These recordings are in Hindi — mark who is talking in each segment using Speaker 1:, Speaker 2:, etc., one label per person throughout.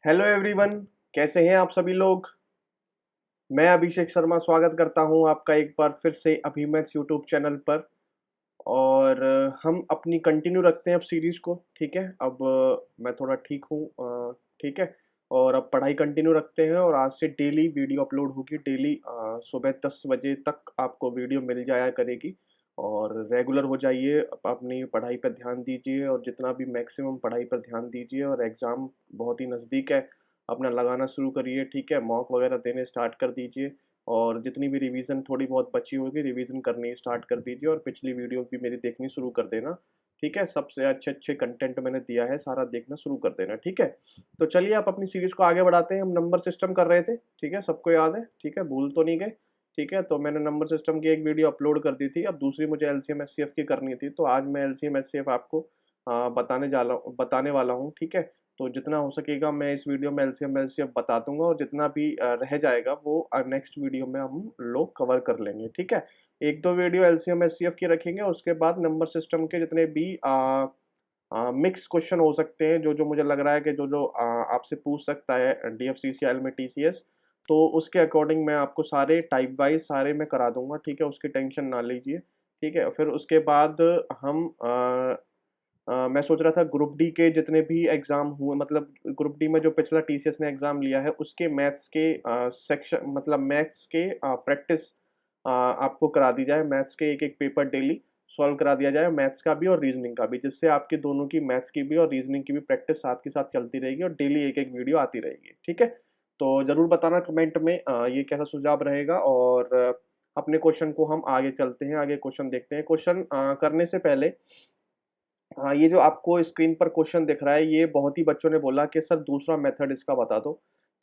Speaker 1: Hello everyone. कैसे हैं आप सभी लोग। मैं अभिषेक शर्मा स्वागत करता हूं आपका एक बार फिर से अभिमैथ्स यूट्यूब चैनल पर। और हम अपनी कंटिन्यू रखते हैं अब सीरीज को। ठीक है, अब मैं थोड़ा ठीक हूँ। ठीक है। और अब पढ़ाई कंटिन्यू रखते हैं और आज से डेली वीडियो अपलोड होगी। डेली सुबह 10 बजे तक आपको वीडियो मिल जाया करेगी। और रेगुलर हो जाइए, अपनी पढ़ाई पर ध्यान दीजिए और जितना भी मैक्सिमम पढ़ाई पर ध्यान दीजिए। और एग्ज़ाम बहुत ही नज़दीक है, अपना लगाना शुरू करिए। ठीक है, मॉक वगैरह देने स्टार्ट कर दीजिए। और जितनी भी रिवीजन थोड़ी बहुत बची होगी रिवीजन करनी स्टार्ट कर दीजिए। और पिछली वीडियो भी मेरी देखनी शुरू कर देना। ठीक है, सबसे अच्छे अच्छे कंटेंट मैंने दिया है, सारा देखना शुरू कर देना। ठीक है, तो चलिए आप अपनी सीरीज को आगे बढ़ाते हैं। हम नंबर सिस्टम कर रहे थे, ठीक है, सबको याद है। ठीक है, भूल तो नहीं गए। ठीक है, तो मैंने नंबर सिस्टम की एक वीडियो अपलोड कर दी थी, अब दूसरी मुझे एलसीएम एचसीएफ की करनी थी। तो आज मैं एलसीएम एचसीएफ आपको बताने वाला हूँ। ठीक है, तो जितना हो सकेगा मैं इस वीडियो में एलसीएम एलसीएफ बता दूंगा और जितना भी रह जाएगा वो नेक्स्ट वीडियो में हम लोग कवर कर लेंगे। ठीक है, एक दो वीडियो एलसीएम एचसीएफ की रखेंगे, उसके बाद नंबर सिस्टम के जितने भी मिक्स क्वेश्चन हो सकते हैं, जो जो मुझे लग रहा है कि जो जो आपसे पूछ सकता है डीएफसीसीएल में टीसीएस, तो उसके अकॉर्डिंग मैं आपको सारे टाइप वाइज सारे मैं करा दूंगा। ठीक है, उसकी टेंशन ना लीजिए। ठीक है, फिर उसके बाद हम मैं सोच रहा था ग्रुप डी के जितने भी एग्जाम हुए, मतलब ग्रुप डी में जो पिछला टीसीएस ने एग्जाम लिया है उसके मैथ्स के सेक्शन, मतलब मैथ्स के प्रैक्टिस आपको करा दी जाए। मैथ्स के एक एक पेपर डेली सॉल्व करा दिया जाए, मैथ्स का भी और रीजनिंग का भी, जिससे आपकी दोनों की मैथ्स की भी और रीजनिंग की भी प्रैक्टिस साथ के साथ चलती रहेगी और डेली एक एक वीडियो आती रहेगी। ठीक है, तो जरूर बताना कमेंट में ये कैसा सुझाव रहेगा। और अपने क्वेश्चन को हम आगे चलते हैं, आगे क्वेश्चन देखते हैं। क्वेश्चन करने से पहले हाँ, ये जो आपको स्क्रीन पर क्वेश्चन दिख रहा है, ये बहुत ही बच्चों ने बोला कि सर दूसरा मेथड इसका बता दो।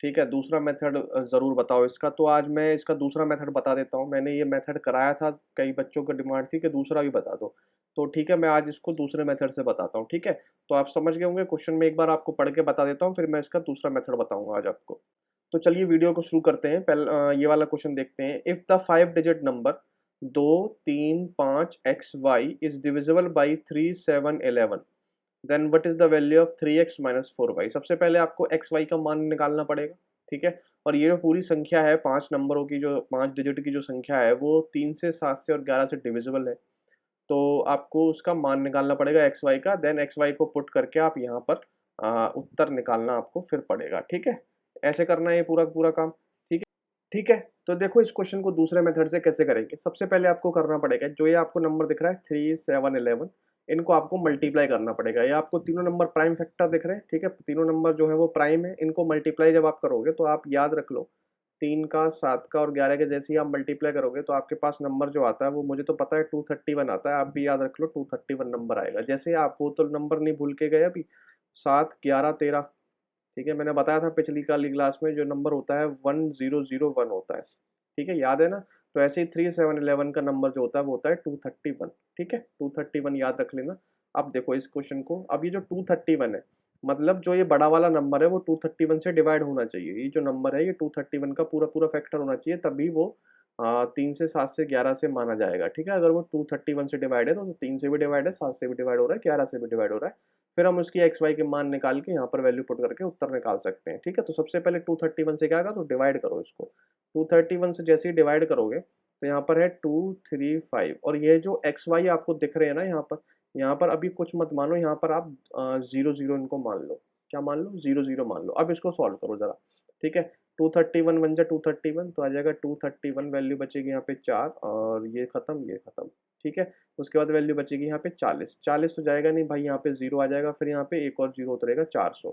Speaker 1: ठीक है, दूसरा मेथड ज़रूर बताओ इसका। तो आज मैं इसका दूसरा मेथड बता देता हूँ। मैंने ये मेथड कराया था, कई बच्चों की डिमांड थी कि दूसरा भी बता दो। तो ठीक है, मैं आज इसको दूसरे मेथड से बताता हूँ। ठीक है, तो आप समझ गए होंगे। क्वेश्चन में एक बार आपको पढ़ के बता देता हूँ, फिर मैं इसका दूसरा मेथड बताऊंगा आज आपको। तो चलिए वीडियो को शुरू करते हैं। पहले ये वाला क्वेश्चन देखते हैं। If the 5 digit number 2 3 5 XY is divisible by 3 7 11, then what is the value of 3x - 4y। सबसे पहले आपको XY का मान निकालना पड़ेगा। ठीक है, और ये जो पूरी संख्या है, 5 नंबरों की, जो 5 डिजिट की जो संख्या है, वो 3 से 7 से और 11 से डिविजिबल है। तो आपको उसका मान निकालना पड़ेगा XY का। देन XY को पुट करके आप यहाँ पर उत्तर निकालना आपको फिर पड़ेगा। ठीक है, ऐसे करना है ये पूरा पूरा काम। ठीक है। ठीक है, तो देखो इस क्वेश्चन को दूसरे मेथड से कैसे करेंगे। सबसे पहले आपको करना पड़ेगा, जो ये आपको नंबर दिख रहा है 3 7 11, इनको आपको मल्टीप्लाई करना पड़ेगा। ये आपको तीनों नंबर प्राइम फैक्टर दिख रहे हैं। ठीक है, तीनों नंबर जो है वो प्राइम है। इनको मल्टीप्लाई जब आप करोगे तो आप याद रख लो, 3 का 7 का और 11 के जैसे ही आप मल्टीप्लाई करोगे तो आपके पास नंबर जो आता है वो, मुझे तो पता है 231 आता है, आप भी याद रख लो 231 नंबर आएगा। जैसे आप वो तो नंबर नहीं भूल के गए अभी, 7 11 13। ठीक है, मैंने बताया था पिछली वाली क्लास में जो नंबर होता है 1001 होता है। ठीक है, याद है ना। तो ऐसे ही 3 7 11 का नंबर जो होता है वो होता है 231। ठीक है, 231 याद रख लेना। अब देखो इस क्वेश्चन को, अब ये जो 231 है, मतलब जो ये बड़ा वाला नंबर है वो 231 से डिवाइड होना चाहिए। ये जो नंबर है ये 231 का पूरा पूरा फैक्टर होना चाहिए, तभी वो 3 से 7 से 11 से माना जाएगा। ठीक है, अगर वो 231 से डिवाइड है तो 3 से भी डिवाइड है, 7 से भी डिवाइड हो रहा है, 11 से भी डिवाइड हो रहा है। फिर हम उसकी एक्स वाई के मान निकाल के यहाँ पर वैल्यू पुट करके उत्तर निकाल सकते हैं। ठीक है, तो सबसे पहले 231 से क्या करो, डिवाइड करो इसको। 231 से जैसे ही डिवाइड करोगे तो यहाँ पर है 235, और ये जो एक्स वाई आपको दिख रहे हैं ना यहाँ पर अभी कुछ मत मानो, यहाँ पर आप 0 0 इनको मान लो। क्या मान लो, 0 0 मान लो। अब इसको सॉल्व करो जरा। ठीक है, 231 बन जाए 231 तो आ जाएगा 231, वैल्यू बचेगी यहाँ पे 4, और ये खत्म ये खत्म। ठीक है, उसके बाद वैल्यू बचेगी यहाँ पे 40। 40 तो जाएगा नहीं भाई, यहाँ पे जीरो आ जाएगा, फिर यहाँ पे एक और जीरो उतरेगा, 400।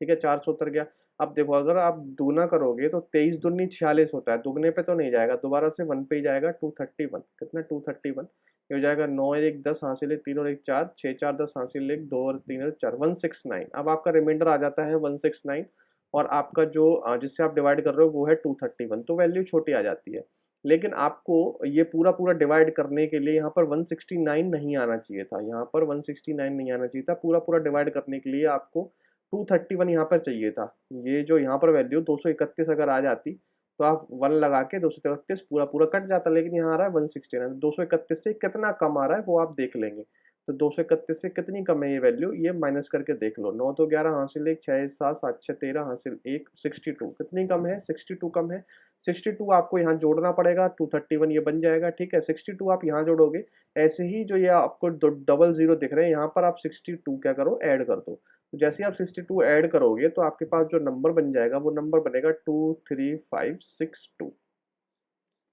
Speaker 1: ठीक है, 400 उतर गया। अब देखो अगर आप दूना करोगे तो 23 दूनी 46 होता है, दुगने पे तो नहीं जाएगा, दोबारा से वन पे ही जाएगा। 231 कितना, 231 ये हो जाएगा 9 और 1 10, हासिल 1 3 और 1 4, 6 4 10, हासिल 1 2 और 3 और 4, 169। अब आपका रिमाइंडर आ जाता है 169, और आपका जो जिससे आप डिवाइड कर रहे हो वो है 231, तो वैल्यू छोटी आ जाती है। लेकिन आपको ये पूरा पूरा डिवाइड करने के लिए यहाँ पर 169 नहीं आना चाहिए था, यहाँ पर 169 नहीं आना चाहिए था। पूरा पूरा डिवाइड करने के लिए आपको 231 यहाँ पर चाहिए था। ये जो यहाँ पर वैल्यू 231 अगर आ जाती तो आप 1 लगा के 231 पूरा पूरा कट जाता, लेकिन यहाँ आ रहा है 169। 231 से कितना कम आ रहा है वो आप देख लेंगे। तो 231 से कितनी कम है ये वैल्यू, ये माइनस करके देख लो। 9 तो 11 हासिल 1, 6 7 7 6 13 हासिल 1, 62 कितनी कम है, 62 कम है। 62 आपको यहाँ जोड़ना पड़ेगा, 231 ये बन जाएगा, ठीक है। 62 आप यहाँ जोड़ोगे, ऐसे ही जो ये आपको डबल जीरो दिख रहे हैं यहाँ पर, आप 62 क्या करो, ऐड कर दो। तो जैसे आप 62 ऐड करोगे तो आपके पास जो नंबर बन जाएगा वो नंबर बनेगा 23562,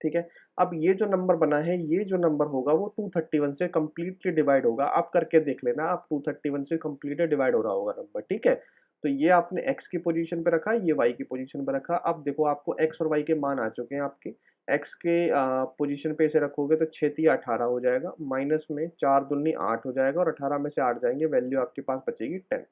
Speaker 1: ठीक है। अब ये जो नंबर बना है, ये जो नंबर होगा वो 231 से कंप्लीटली डिवाइड होगा। आप करके देख लेना, आप 231 से कंप्लीटली डिवाइड हो रहा होगा नंबर, ठीक है। तो ये आपने x की पोजीशन पे रखा, ये y की पोजीशन पे रखा। अब देखो आपको x और y के मान आ चुके हैं आपके। x के पोजीशन पे इसे रखोगे तो 6 3 18 हो जाएगा, माइनस में 4 दूनी 8 हो जाएगा, और 18 में से 8 जाएंगे, वैल्यू आपके पास बचेगी 10,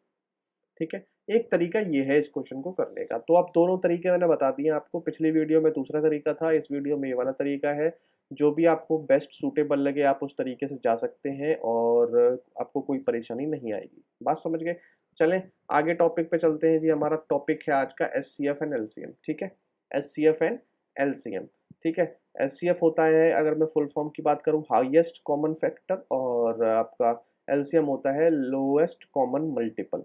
Speaker 1: ठीक है। एक तरीका ये है इस क्वेश्चन को करने का। तो अब दोनों तरीके मैंने बता दिए आपको। पिछली वीडियो में दूसरा तरीका था, इस वीडियो में ये वाला तरीका है। जो भी आपको बेस्ट सूटेबल लगे आप उस तरीके से जा सकते हैं, और आपको कोई परेशानी नहीं आएगी। बात समझ गए? चलें आगे टॉपिक पे चलते हैं जी। हमारा टॉपिक है आज का एचसीएफ एंड एलसीएम, ठीक है। एचसीएफ एंड एलसीएम, ठीक है। एचसीएफ होता है, अगर मैं फुल फॉर्म की बात करूं, हाईएस्ट कॉमन फैक्टर, और आपका एलसीएम होता है लोएस्ट कॉमन मल्टीपल,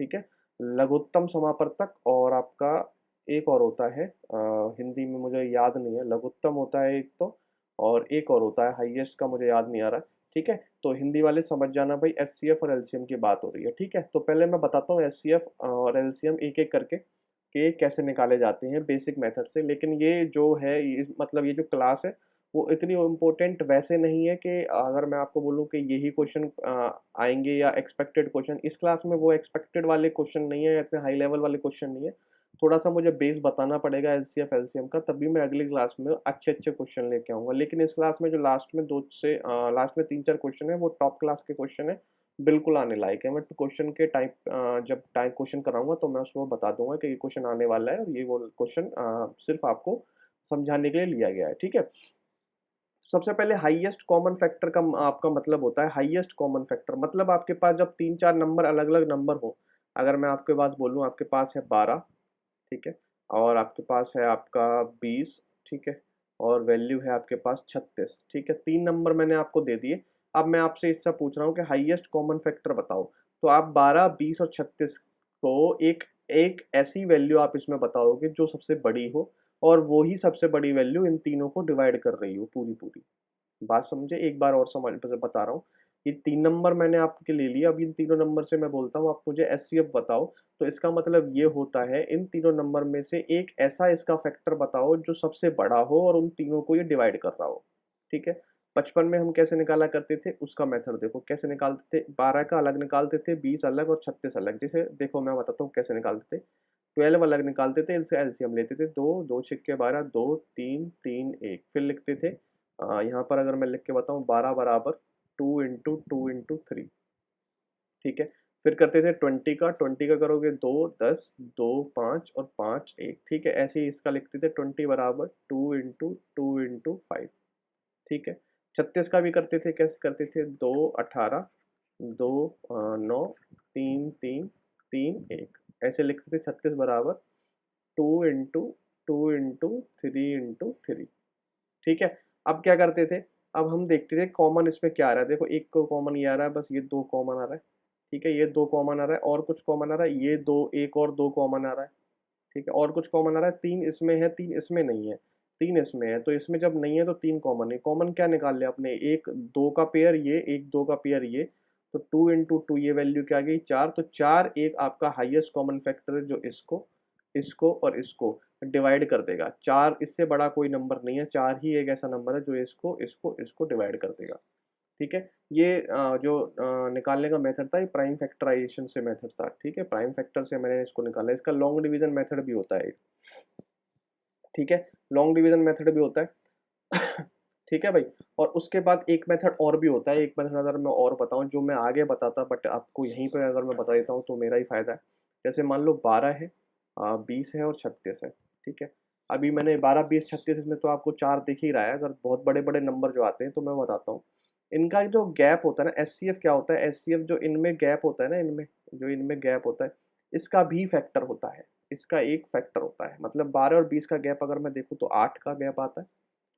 Speaker 1: ठीक है। लघुत्तम समापवर्तक, और आपका एक और होता है हिंदी में मुझे याद नहीं है, लघुत्तम होता है एक तो, और एक और होता है हाईएस्ट का, मुझे याद नहीं आ रहा, ठीक है। तो हिंदी वाले समझ जाना भाई, एचसीएफ और एलसीएम की बात हो रही है, ठीक है। तो पहले मैं बताता हूँ एचसीएफ और एलसीएम एक एक करके कि कैसे निकाले जाते हैं बेसिक मेथड से। लेकिन ये जो है मतलब ये जो क्लास है वो इतनी इम्पोर्टेंट वैसे नहीं है कि अगर मैं आपको बोलूँ कि यही क्वेश्चन आएंगे या एक्सपेक्टेड क्वेश्चन, इस क्लास में वो एक्सपेक्टेड वाले क्वेश्चन नहीं है, इतने हाई लेवल वाले क्वेश्चन नहीं है। थोड़ा सा मुझे बेस बताना पड़ेगा एलसीएफ एलसीएम का, तभी मैं अगली क्लास में अच्छे अच्छे क्वेश्चन लेके आऊंगा। लेकिन इस क्लास में जो लास्ट में लास्ट में 3 4 क्वेश्चन है वो टॉप क्लास के क्वेश्चन है, बिल्कुल आने लायक है। मैं क्वेश्चन के टाइप जब टाइप क्वेश्चन कराऊंगा तो मैं उसमें बता दूंगा कि ये क्वेश्चन आने वाला है, और ये वो क्वेश्चन सिर्फ आपको समझाने के लिए लिया गया है, ठीक है। सबसे पहले हाईएस्ट कॉमन फैक्टर का आपका मतलब होता है, हाईएस्ट कॉमन फैक्टर मतलब आपके पास जब 3 4 नंबर अलग अलग नंबर हो। अगर मैं आपके पास बोलूँ, आपके पास है 12, ठीक है, और आपके पास है आपका 20, ठीक है, और वैल्यू है आपके पास 36, ठीक है। 3 नंबर मैंने आपको दे दिए। अब मैं आपसे इससे पूछ रहा हूँ कि हाईएस्ट कॉमन फैक्टर बताओ। तो आप 12 20 और 36 को एक एक ऐसी वैल्यू आप इसमें बताओगे जो सबसे बड़ी हो, और वो ही सबसे बड़ी वैल्यू इन तीनों को डिवाइड कर रही हो पूरी पूरी। बात समझे? एक बार और समझ बता रहा हूँ। ये 3 नंबर मैंने आपके ले लिए, अब इन तीनों नंबर से मैं बोलता हूँ आप मुझे एचसीएफ बताओ। तो इसका मतलब ये होता है इन तीनों नंबर में से एक ऐसा इसका फैक्टर बताओ जो सबसे बड़ा हो और उन तीनों को ये डिवाइड कर रहा हो, ठीक है। बचपन में हम कैसे निकाला करते थे उसका मेथड देखो, कैसे निकालते थे। 12 का अलग निकालते थे, 20 अलग और 36 अलग। जैसे देखो मैं बताता हूँ कैसे निकालते थे। 12 अलग निकालते थे, इनसे एलसीएम लेते थे, 2 2 छिक्के 12, 2 3 3 1, फिर लिखते थे यहाँ पर अगर मैं लिख के बताऊँ, 12 बराबर 2 × 2 × 3, ठीक है। फिर करते थे 20 का करोगे 2 10 2 5 और 5 1, ठीक है। ऐसे ही इसका लिखते थे 20 बराबर 2 × 2 × 5, ठीक है। 36 का भी करते थे, कैसे करते थे, 2 18 2 9 3 3 3 1, ऐसे लिखते थे। 36 बराबर 2 × 2 × 3 × 3, ठीक है। अब क्या करते थे, अब हम देखते थे कॉमन इसमें क्या आ रहा है। देखो एक को कॉमन ये आ रहा है, बस ये 2 कॉमन आ रहा है, ठीक है। ये 2 कॉमन आ रहा है, और कुछ कॉमन आ रहा है, ये 2 एक और 2 कॉमन आ रहा है, ठीक है। और कुछ कॉमन आ रहा है, 3 इसमें है 3 इसमें नहीं है, 3 इसमें है। तो इसमें जब नहीं है तो 3 कॉमन है। कॉमन क्या निकाल लिया आपने, एक 2 का पेयर ये, एक 2 का पेयर ये। तो 2 × 2 ये वैल्यू क्या आ गई, 4। तो 4 एक आपका हाईएस्ट कॉमन फैक्टर है जो इसको इसको और इसको डिवाइड कर देगा। 4 इससे बड़ा कोई नंबर नहीं है, 4 ही एक ऐसा नंबर है जो इसको इसको इसको डिवाइड कर देगा, ठीक है। ये जो निकालने का मेथड था, ये प्राइम फैक्टराइजेशन से मेथड था, ठीक है। प्राइम फैक्टर से मैंने इसको निकाला। इसका लॉन्ग डिवीजन मेथड भी होता है, ठीक है। लॉन्ग डिवीजन मेथड भी होता है ठीक है भाई। और उसके बाद एक मेथड और भी होता है, एक मेथड अगर मैं और बताऊं जो मैं आगे बताता, बट आपको यहीं पर अगर मैं बता देता हूँ तो मेरा ही फायदा है। जैसे मान लो 12 है, 20 है और 36 है, ठीक है। अभी मैंने 12 20 36 इसमें तो आपको 4 दिख ही रहा है। अगर बहुत बड़े बड़े नंबर जो आते हैं तो मैं बताता हूँ इनका जो गैप होता है ना, एचसीएफ क्या होता है, एचसीएफ जो इनमें गैप होता है ना, इनमें जो इनमें गैप होता है, इसका भी फैक्टर होता है। इसका एक फैक्टर होता है, मतलब 12 और 20 का गैप अगर मैं देखूँ तो 8 का गैप आता है,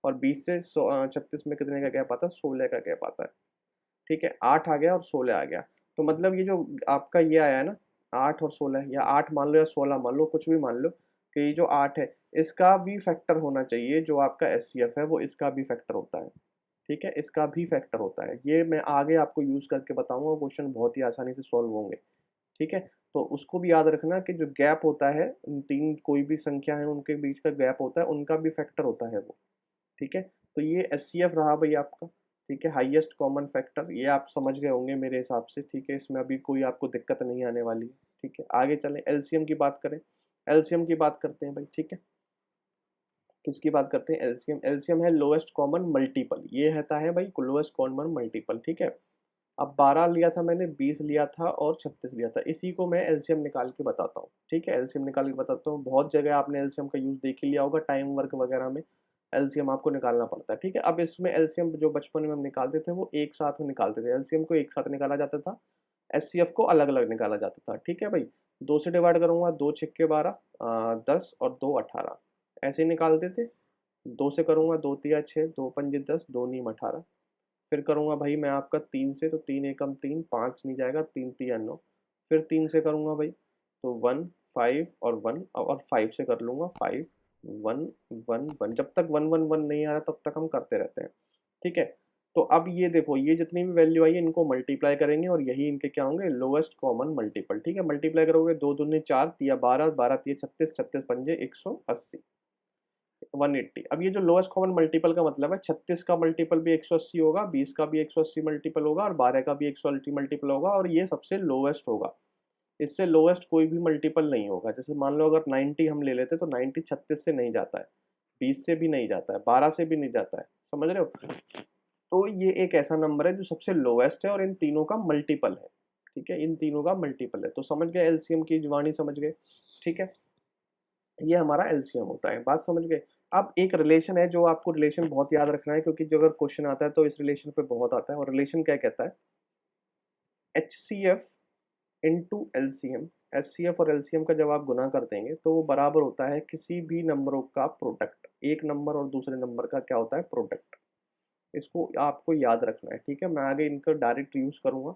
Speaker 1: और 20 से 36 में कितने का गैप आता है, 16 का गैप आता है। ठीक है, 8 आ गया और 16 आ गया। तो मतलब ये जो आपका ये आया है ना, 8 और 16, या 8 मान लो या 16 मान लो, कुछ भी मान लो, कि ये जो 8 है, इसका भी फैक्टर होना चाहिए, जो आपका एचसीएफ है वो इसका भी फैक्टर होता है। ठीक है, इसका भी फैक्टर होता है। ये मैं आगे आपको यूज करके बताऊंगा, क्वेश्चन बहुत ही आसानी से सॉल्व होंगे। ठीक है, तो उसको भी याद रखना कि जो गैप होता है, तीन कोई भी संख्या है उनके बीच का गैप होता है, उनका भी फैक्टर होता है वो। ठीक है, तो ये एचसीएफ रहा भाई आपका। ठीक है, हाईएस्ट कॉमन फैक्टर, ये आप समझ गए होंगे मेरे हिसाब से। ठीक है, इसमें अभी कोई आपको दिक्कत नहीं आने वाली है। ठीक है, आगे चलें, एलसीएम की बात करें। एलसीएम की बात करते हैं भाई। ठीक है, किसकी बात करते हैं? एलसीएम। एलसीएम है लोएस्ट कॉमन मल्टीपल, ये रहता है भाई लोएस्ट कॉमन मल्टीपल। ठीक है, अब 12 लिया था मैंने, 20 लिया था और 36 लिया था, इसी को मैं एलसीएम निकाल के बताता हूँ। ठीक है, एलसीएम निकाल के बताता हूँ। बहुत जगह आपने एलसीएम का यूज देख ही लिया होगा, टाइम वर्क वगैरह में एलसीएम आपको निकालना पड़ता है। ठीक है, अब इसमें एलसीएम जो बचपन में हम निकालते थे वो एक साथ में निकालते थे, एलसीएम को एक साथ निकाला जाता था, एचसीएफ को अलग अलग निकाला जाता था। ठीक है भाई, 2 से डिवाइड करूंगा, 2 छक्के 12, 10 और 2 18, ऐसे ही निकालते थे। 2 से करूंगा, 2 तिया 6, 2 पंजे 10, 2 नीम 18। फिर करूंगा भाई मैं आपका 3 से, तो 3 एकम 3, 5 नहीं जाएगा, 3 तिया 9। फिर 3 से करूंगा भाई, तो 1 5 और 1, और 5 से कर लूंगा 5 1 1 1, जब तक 1 1 1 नहीं आ रहा तब तक हम करते रहते हैं। ठीक है, तो अब ये देखो, ये जितनी भी वैल्यू आई है इनको मल्टीप्लाई करेंगे और यही इनके क्या होंगे, लोएस्ट कॉमन मल्टीपल। ठीक है, मल्टीप्लाई करोगे, 2 दूनी 4, तिया 12, 12 तिया 36, 36 पंजे 180, 180। अब ये जो लोएस्ट कॉमन मल्टीपल का मतलब है, 36 का मल्टीपल भी 180 होगा, 20 का भी 180 मल्टीपल होगा और 12 का भी 180 मल्टीपल होगा, और ये सबसे लोएस्ट होगा। इससे लोएस्ट कोई भी मल्टीपल नहीं होगा। जैसे मान लो अगर 90 हम ले लेते तो 90 36 से नहीं जाता है, 20 से भी नहीं जाता है, 12 से भी नहीं जाता है। समझ रहे हो? तो ये एक ऐसा नंबर है जो सबसे लोएस्ट है और इन तीनों का मल्टीपल है। ठीक है, इन तीनों का मल्टीपल है। तो समझ गए, एलसीएम की जुबानी समझ गए। ठीक है, ये हमारा एलसीएम होता है, बात समझ गए। अब एक रिलेशन है जो आपको रिलेशन बहुत याद रखना है, क्योंकि जो अगर क्वेश्चन आता है तो इस रिलेशन पे बहुत आता है। और रिलेशन क्या कहता है? H C F into LCM. HCF और एलसीएम का जब आप गुना कर देंगे तो वो बराबर होता है किसी भी नंबरों का प्रोडक्ट। एक नंबर और दूसरे नंबर का क्या होता है? प्रोडक्ट। इसको आपको याद रखना है। ठीक है, मैं आगे इनका डायरेक्ट यूज करूंगा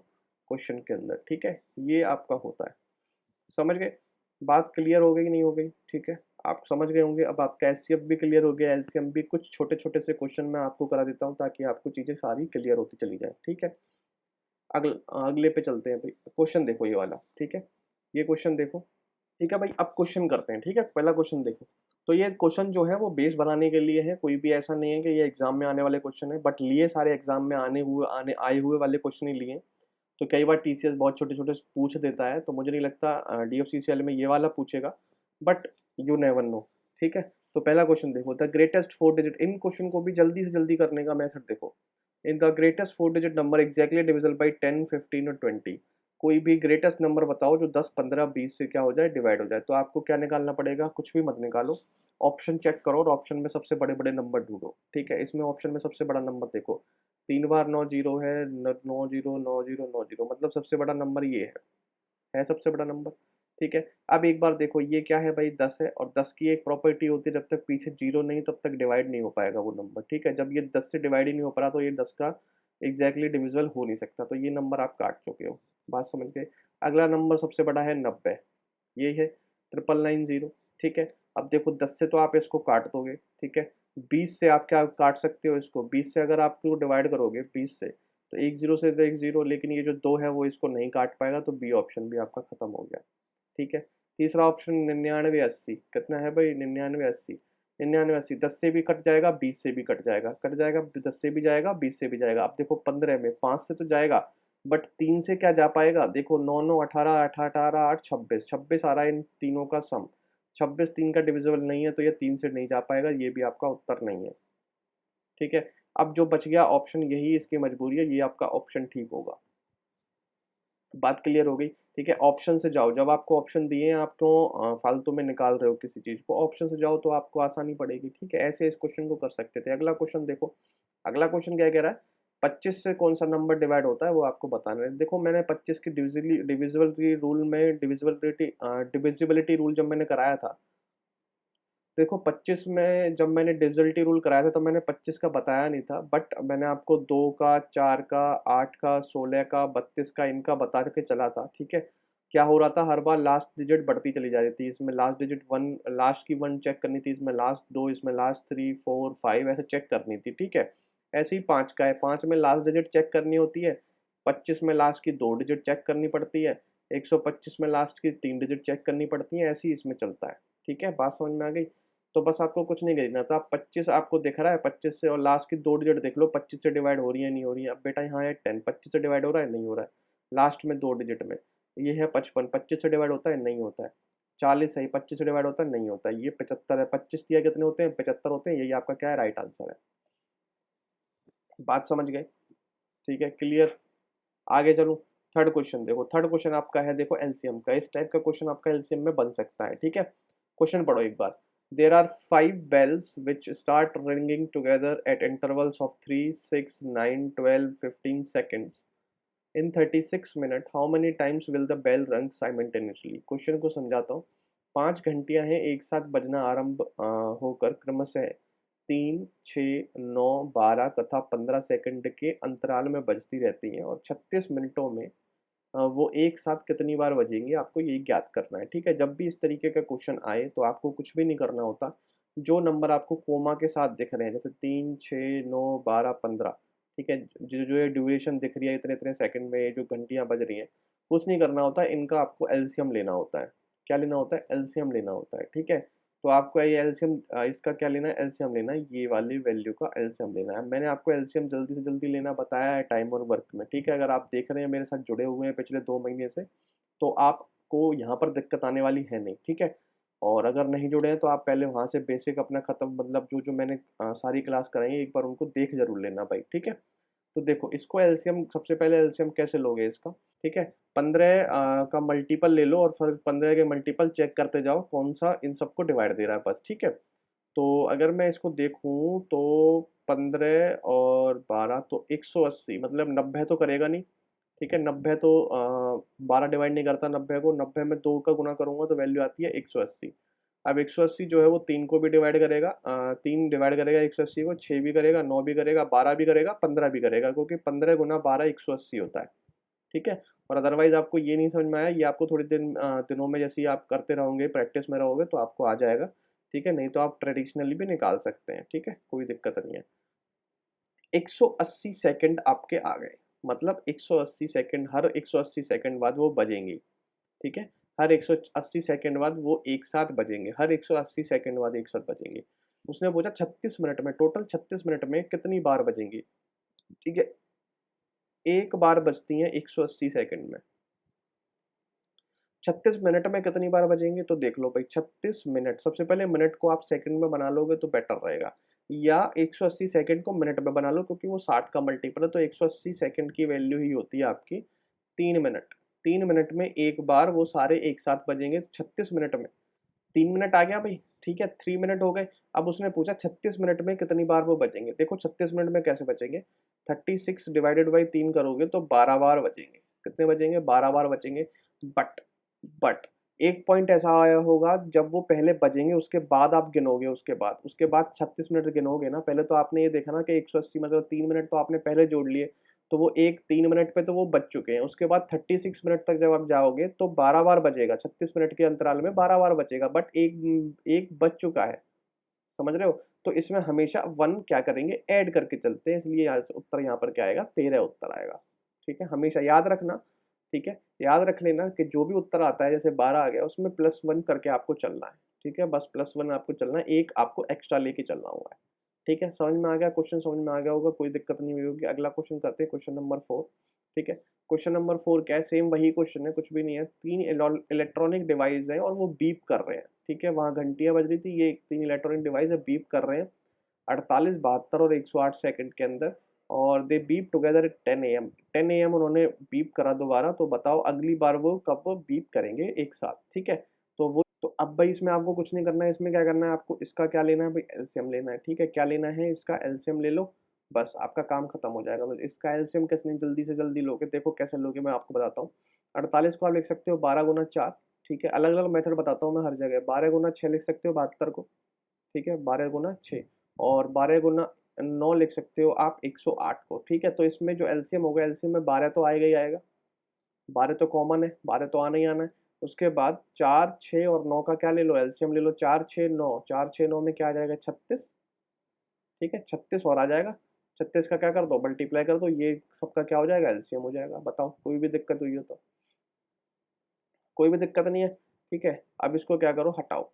Speaker 1: क्वेश्चन के अंदर। ठीक है, ये आपका होता है। समझ गए? बात क्लियर हो गई कि नहीं हो गई? ठीक है, आप समझ गए होंगे। अब आपका एचसीएफ भी क्लियर हो गया, एलसीएम भी। कुछ छोटे छोटे से क्वेश्चन मैं आपको करा देता हूँ ताकि आपको चीजें सारी क्लियर होती चली जाए। ठीक है, अगले पे चलते हैं भाई। क्वेश्चन देखो ये वाला। ठीक है, ये क्वेश्चन देखो। ठीक है भाई, अब क्वेश्चन करते हैं। ठीक है, पहला क्वेश्चन देखो। तो ये क्वेश्चन जो है वो बेस बनाने के लिए है, कोई भी ऐसा नहीं है कि ये एग्जाम में आने वाले क्वेश्चन है, बट लिए सारे एग्जाम में आने आए हुए वाले क्वेश्चन ही लिए। तो कई बार टीसीएस बहुत छोटे छोटे पूछ देता है, तो मुझे नहीं लगता डीएफसीसीएल में ये वाला पूछेगा, बट यू नेवर नो। ठीक है, तो पहला क्वेश्चन देखो, the greatest 4 digit. In question को भी जल्दी से जल्दी करने का मेथड देखो। In the greatest 4 digit number exactly divisible by 10 15 और 20। कोई भी ग्रेटेस्ट नंबर बताओ जो 10 15 20 से क्या हो जाए, डिवाइड हो जाए। तो आपको क्या निकालना पड़ेगा? कुछ भी मत निकालो, ऑप्शन चेक करो और ऑप्शन में सबसे बड़े बड़े नंबर ढूंढो। ठीक है, इसमें ऑप्शन में सबसे बड़ा नंबर देखो, 3 बार 9 जीरो है, 9 जीरो 9 जीरो 9 जीरो, मतलब सबसे बड़ा नंबर ये है सबसे बड़ा नंबर। ठीक है, अब एक बार देखो ये क्या है भाई, 10 है, और 10 की एक प्रॉपर्टी होती है, जब तक पीछे जीरो नहीं तब तक डिवाइड नहीं हो पाएगा वो नंबर। ठीक है, जब ये 10 से डिवाइड ही नहीं हो पा रहा तो ये 10 का एग्जैक्टली डिविजिबल हो नहीं सकता, तो ये नंबर आप काट चुके हो। बात समझ गए? अगला नंबर सबसे बड़ा है 90, ये है 9990। ठीक है, अब देखो 10 से तो आप इसको काट दोगे। ठीक है, 20 से आप क्या काट सकते हो? इसको 20 से अगर आप इसको डिवाइड करोगे 20 से, तो एक जीरो से तो एक जीरो, लेकिन ये जो दो है वो इसको नहीं काट पाएगा, तो बी ऑप्शन भी आपका खत्म हो गया। ठीक है, तीसरा ऑप्शन 9980। कितना है भाई? 9980। 9980 10 से भी कट जाएगा, 20 से भी कट जाएगा, कट जाएगा, 10 से भी जाएगा, 20 से भी जाएगा। अब देखो 15 में 5 से तो जाएगा, बट 3 से क्या जा पाएगा? देखो 9 9 18 8 18 8 26, 26 आ रहा है इन तीनों का सम। 26 3 का डिविजिबल नहीं है, तो ये 3 से नहीं जा पाएगा, ये भी आपका उत्तर नहीं है। ठीक है, अब जो बच गया ऑप्शन, यही इसकी मजबूरी है, ये आपका ऑप्शन ठीक होगा। बात क्लियर हो गई? ठीक है, ऑप्शन से जाओ। जब आपको ऑप्शन दिए हैं, आप तो फालतू में निकाल रहे हो किसी चीज को, ऑप्शन से जाओ तो आपको आसानी पड़ेगी। ठीक है, ऐसे इस क्वेश्चन को कर सकते थे। अगला क्वेश्चन देखो। अगला क्वेश्चन क्या कह रहा है? 25 से कौन सा नंबर डिवाइड होता है वो आपको बताना है। देखो मैंने 25 की डिविजिबिलिटी रूल में डिविजिबिलिटी रूल जब मैंने कराया था, देखो 25 में जब मैंने डिसजल्टी रूल कराया था तो मैंने 25 का बताया नहीं था, बट मैंने आपको 2 का, 4 का, 8 का, 16 का, 32 का इनका बता के चला था, ठीक है। क्या हो रहा था, हर बार लास्ट डिजिट बढ़ती चली जा रही थी, इसमें लास्ट डिजिट 1, लास्ट की 1 चेक करनी थी, इसमें लास्ट 2, इसमें लास्ट 3 4 5 ऐसे चेक करनी थी, ठीक है। ऐसे ही 5 का है, 5 में लास्ट डिजिट चेक करनी होती है, 25 में लास्ट की 2 डिजिट चेक करनी पड़ती है, 125 में लास्ट की 3 डिजिट चेक करनी पड़ती है, ऐसे ही इसमें चलता है, ठीक है। बात समझ में आ गई? तो बस आपको कुछ नहीं देखना था, 25 आपको दिख रहा है, 25 से और लास्ट की 2 डिजिट देख लो, 25 से डिवाइड हो रही है नहीं हो रही है। अब बेटा यहाँ है 10, 25 से डिवाइड हो रहा है नहीं हो रहा है, लास्ट में 2 डिजिट में। ये है 55, 25 से डिवाइड होता है नहीं होता है। 40 है, 25 से डिवाइड होता है नहीं होता है। ये 75 है, 25 दिया कितने होते हैं, 75 होते हैं। यही आपका क्या है, राइट आंसर है। बात समझ गए? ठीक है, क्लियर। आगे चलूं। थर्ड क्वेश्चन देखो, थर्ड क्वेश्चन आपका है, देखो एलसीएम का, इस टाइप का क्वेश्चन आपका एलसीएम में बन सकता है, ठीक है। क्वेश्चन पढ़ो एक बार। There are 5 bells which start ringing together at intervals of 3, 6, 9, 12, 15 seconds. In 36 minutes, how many times will the bell ring simultaneously? Question को समझाता हूँ। 5 घंटियां हैं एक साथ बजना आरंभ होकर क्रमशः 3, 6, 9, 12 तथा 15 सेकंड के अंतराल में बजती रहती हैं और 36 मिनटों में वो एक साथ कितनी बार बजेंगी, आपको यही ज्ञात करना है, ठीक है। जब भी इस तरीके का क्वेश्चन आए तो आपको कुछ भी नहीं करना होता। जो नंबर आपको कोमा के साथ दिख रहे हैं, जैसे 3, 6, 9, 12, 15, ठीक है, जो जो ये ड्यूरेशन दिख रही है इतने इतने सेकंड में, ये जो घंटियां बज रही हैं, कुछ नहीं करना होता, इनका आपको एलसीएम लेना होता है। क्या लेना होता है, एलसीएम लेना होता है, ठीक है। तो आपको ये एलसीएम, इसका क्या लेना है, एलसीएम लेना है, ये वाली वैल्यू का एलसीएम लेना है। मैंने आपको एलसीएम जल्दी से जल्दी लेना बताया है टाइम और वर्क में, ठीक है। अगर आप देख रहे हैं मेरे साथ जुड़े हुए हैं पिछले 2 महीने से, तो आपको यहाँ पर दिक्कत आने वाली है नहीं, ठीक है। और अगर नहीं जुड़े हैं तो आप पहले वहाँ से बेसिक अपना खत्म, मतलब जो जो मैंने सारी क्लास कराई है एक बार उनको देख जरूर लेना भाई, ठीक है। तो देखो इसको एलसीएम, सबसे पहले एलसीएम कैसे लोगे इसका, ठीक है। 15 का मल्टीपल ले लो और फिर 15 के मल्टीपल चेक करते जाओ कौन सा इन सबको डिवाइड दे रहा है, बस, ठीक है। तो अगर मैं इसको देखूं तो 15 और 12 तो 180, मतलब 90 तो करेगा नहीं, ठीक है। 90 तो 12 डिवाइड नहीं करता 90 को, 90 में 2 का गुना करूंगा तो वैल्यू आती है 180। अब 180 जो है वो 3 को भी डिवाइड करेगा, 3 डिवाइड करेगा 180 को, 6 भी करेगा, 9 भी करेगा, 12 भी करेगा, 15 भी करेगा, क्योंकि 15 गुना 12 180 होता है, ठीक है। और अदरवाइज आपको ये नहीं समझ में आया, ये आपको थोड़ी दिनों में जैसे ही आप करते रहोगे, प्रैक्टिस में रहोगे तो आपको आ जाएगा, ठीक है। नहीं तो आप ट्रेडिशनली भी निकाल सकते हैं, ठीक है, कोई दिक्कत नहीं है। 180 सेकंड आपके आ गए, मतलब 180 सेकंड, हर 180 सेकंड बाद वो बजेंगी, ठीक है। हर 180 सेकंड बाद वो एक साथ बजेंगे, हर 180 सेकंड बाद एक साथ बजेंगे। उसने पूछा 36 मिनट में, टोटल 36 मिनट में कितनी बार बजेंगी, ठीक है। एक बार बजती हैं 180 सेकंड में, 36 मिनट में कितनी बार बजेंगे, तो देख लो भाई 36 मिनट, सबसे पहले मिनट को आप सेकंड में बना लोगे तो बेटर रहेगा, या 180 सेकंड को मिनट में बना लो, क्योंकि वो 60 का मल्टीपल है, तो 180 सेकंड की वैल्यू ही होती है आपकी 3 मिनट। 3 मिनट में एक बार वो सारे एक साथ बजेंगे 36 मिनट में। 3 मिनट आ गया भाई, ठीक है, 3 मिनट हो गए। अब उसने पूछा 36 मिनट में कितनी बार वो बजेंगे, देखो 36 मिनट में कैसे बचेंगे, 36 डिवाइडेड बाई 3 करोगे तो 12 बार बचेंगे। कितने बचेंगे, 12 बार बचेंगे। बट बट एक पॉइंट ऐसा आया होगा, जब वो पहले बजेंगे उसके बाद आप गिनोगे, उसके बाद 36 मिनट गिनोगे ना, पहले तो आपने ये देखा ना कि 180 मतलब 3 मिनट तो आपने पहले जोड़ लिए, तो वो एक 3 मिनट पे तो वो बच चुके हैं। उसके बाद 36 मिनट तक जब आप जाओगे तो 12 बार बचेगा, 36 मिनट के अंतराल में 12 बार बचेगा, बट एक एक बच चुका है, समझ रहे हो। तो इसमें हमेशा 1 क्या करेंगे, ऐड करके चलते हैं, इसलिए यहाँ से उत्तर यहाँ पर क्या आएगा, 13 उत्तर आएगा, ठीक है। हमेशा याद रखना, ठीक है, याद रख लेना कि जो भी उत्तर आता है, जैसे 12 आ गया, उसमें +1 करके आपको चलना है, ठीक है, बस +1 आपको चलना है, एक आपको एक्स्ट्रा लेके चलना हुआ है, ठीक है। समझ में आ गया, क्वेश्चन समझ में आ गया होगा, कोई दिक्कत नहीं हुई होगी। अगला क्वेश्चन करते हैं, क्वेश्चन नंबर 4, ठीक है। क्वेश्चन नंबर 4 क्या है, सेम वही क्वेश्चन है, कुछ भी नहीं है। 3 इलेक्ट्रॉनिक डिवाइस है और वो बीप कर रहे हैं, ठीक है, वहां घंटियां बज रही थी, ये 3 इलेक्ट्रॉनिक डिवाइस है, बीप कर रहे हैं 48, 72 और 108 सेकंड के अंदर, और they beep together at 10 AM। 10 AM उन्होंने बीप करा दोबारा, तो बताओ अगली बार वो कब बीप करेंगे एक साथ, ठीक है। तो अब भाई इसमें आपको कुछ नहीं करना है, इसमें क्या करना है, आपको इसका क्या लेना है भाई, एलसीएम लेना है, ठीक है। क्या लेना है, इसका एलसीएम ले लो, बस आपका काम खत्म हो जाएगा। बस इसका एलसीएम कैसे जल्दी से जल्दी लोगे, देखो कैसे लोगे, मैं आपको बताता हूँ। 48 को आप लिख सकते हो 12 गुना 4, ठीक है, अलग अलग मेथड बताता हूँ मैं हर जगह। 12 गुना 6 लिख सकते हो 72 को, ठीक है, 12 गुना 6, और 12 गुना 9 लिख सकते हो आप 108 को। ठीक है, तो इसमें जो एलसीएम होगा, एलसीएम में 12 तो आएगा ही आएगा, 12 तो कॉमन है, 12 तो आना ही आना है। उसके बाद 4, 6 और 9 का क्या ले लो, एलसीएम ले लो। 4, 6, 9, 4, 6, 9 में क्या आ जाएगा, 36। ठीक है, 36 और आ जाएगा। 36 का क्या कर दो, मल्टीप्लाई कर दो, ये सबका क्या हो जाएगा, एलसीएम हो जाएगा। बताओ, कोई भी दिक्कत हुई हो तो? कोई भी दिक्कत नहीं है। ठीक है, अब इसको क्या करो, हटाओ।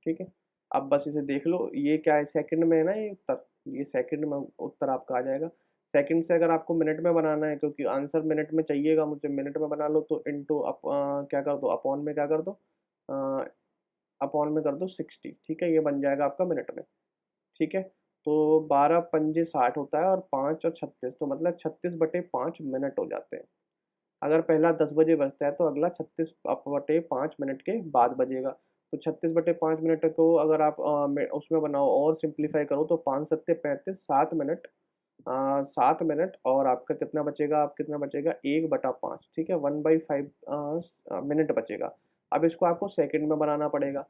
Speaker 1: ठीक है, अब बस इसे देख लो, ये क्या है, सेकंड में है ना ये उत्तर, ये सेकंड में उत्तर आपका आ जाएगा। सेकंड से अगर आपको मिनट में बनाना है, क्योंकि आंसर मिनट में चाहिएगा मुझे, मिनट में बना लो तो इनटू क्या कर दो, अपॉन में क्या कर दो, अपॉन में कर दो 60। ठीक है, ये बन जाएगा आपका मिनट में। ठीक है, तो 12 पंजे 60 होता है, और 5 और 36, तो मतलब 36/5 मिनट हो जाते हैं। अगर पहला 10 बजे बजता है तो अगला 36/5 मिनट के बाद बजेगा। तो 36/5 मिनट को अगर आप उसमें बनाओ और सिंप्लीफाई करो तो 5 सत्ते 35, 7 मिनट, 7 मिनट, और आपका कितना बचेगा, आप कितना बचेगा, 1/5। ठीक है, 1/5 मिनट बचेगा। अब इसको आपको सेकंड में बनाना पड़ेगा।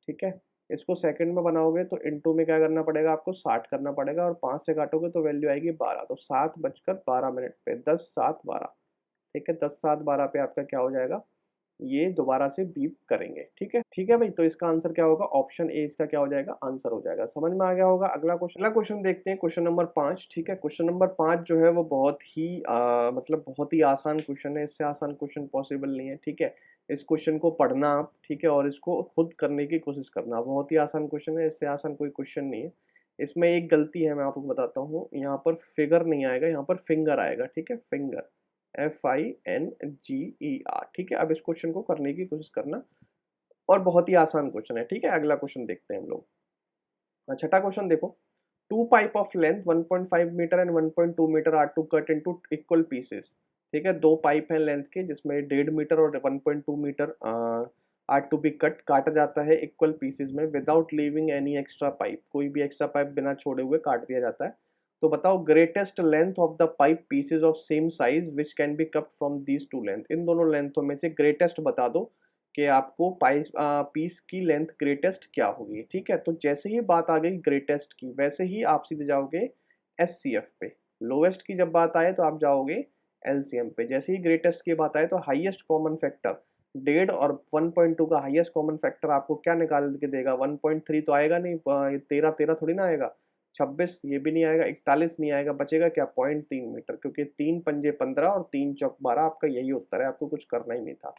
Speaker 1: ठीक है, इसको सेकंड में बनाओगे तो इनटू में क्या करना पड़ेगा, आपको 60 करना पड़ेगा, और 5 से काटोगे तो वैल्यू आएगी 12। तो 7:12 पे 10, 7, 12। ठीक है, 10, 7, 12 पे आपका क्या हो जाएगा, ये दोबारा से बीप करेंगे। ठीक है भाई, तो इसका आंसर क्या होगा, ऑप्शन ए इसका क्या हो जाएगा, आंसर हो जाएगा। समझ में आ गया होगा। अगला क्वेश्चन देखते हैं, क्वेश्चन नंबर 5। ठीक है, क्वेश्चन नंबर 5 जो है वो बहुत ही मतलब बहुत ही आसान क्वेश्चन है, इससे आसान क्वेश्चन पॉसिबल नहीं है। ठीक है, इस क्वेश्चन को पढ़ना आप, ठीक है, और इसको खुद करने की कोशिश करना। बहुत ही आसान क्वेश्चन है, इससे आसान कोई क्वेश्चन नहीं है। इसमें एक गलती है, मैं आपको बताता हूँ, यहाँ पर फिगर नहीं आएगा, यहाँ पर फिंगर आएगा। ठीक है, फिंगर, FINGER। ठीक है, अब इस क्वेश्चन को करने की कोशिश करना, और बहुत ही आसान क्वेश्चन है। ठीक है, अगला क्वेश्चन देखते हैं हम लोग। छठा क्वेश्चन देखो, two pipe of length 1.5 metre and 1.2 metre are to cut into equal pieces. ठीक है, दो पाइप हैं लेंथ के, जिसमें 1.5 मीटर और 1.2 metre are to be cut, काटा जाता है इक्वल पीसेस में, without leaving any extra pipe, कोई भी एक्स्ट्रा पाइप बिना छोड़े हुए काट दिया जाता है। तो बताओ, greatest length of the pipe pieces of same size which can be cut from these two length. इन दोनों लेंथों में से ग्रेटेस्ट बता दो कि आपको पीस की लेंथ ग्रेटेस्ट क्या होगी। ठीक है, तो जैसे ही बात आ गई ग्रेटेस्ट की, वैसे ही आप सीधे जाओगे SCF पे। लोवेस्ट की जब बात आए तो आप जाओगे LCM पे। जैसे ही ग्रेटेस्ट की बात आए तो हाईएस्ट कॉमन फैक्टर 1.5 और 1.2 का हाईएस्ट कॉमन फैक्टर आपको क्या निकाल के देगा, 1.3 तो आएगा नहीं, 13 13 थोड़ी ना आएगा, 26 ये भी नहीं आएगा, 41 नहीं आएगा, बचेगा क्या, 0.3 मीटर, क्योंकि 3 पंजे 15 और 3 चौक 12, आपका यही उत्तर है, आपको कुछ करना ही नहीं था।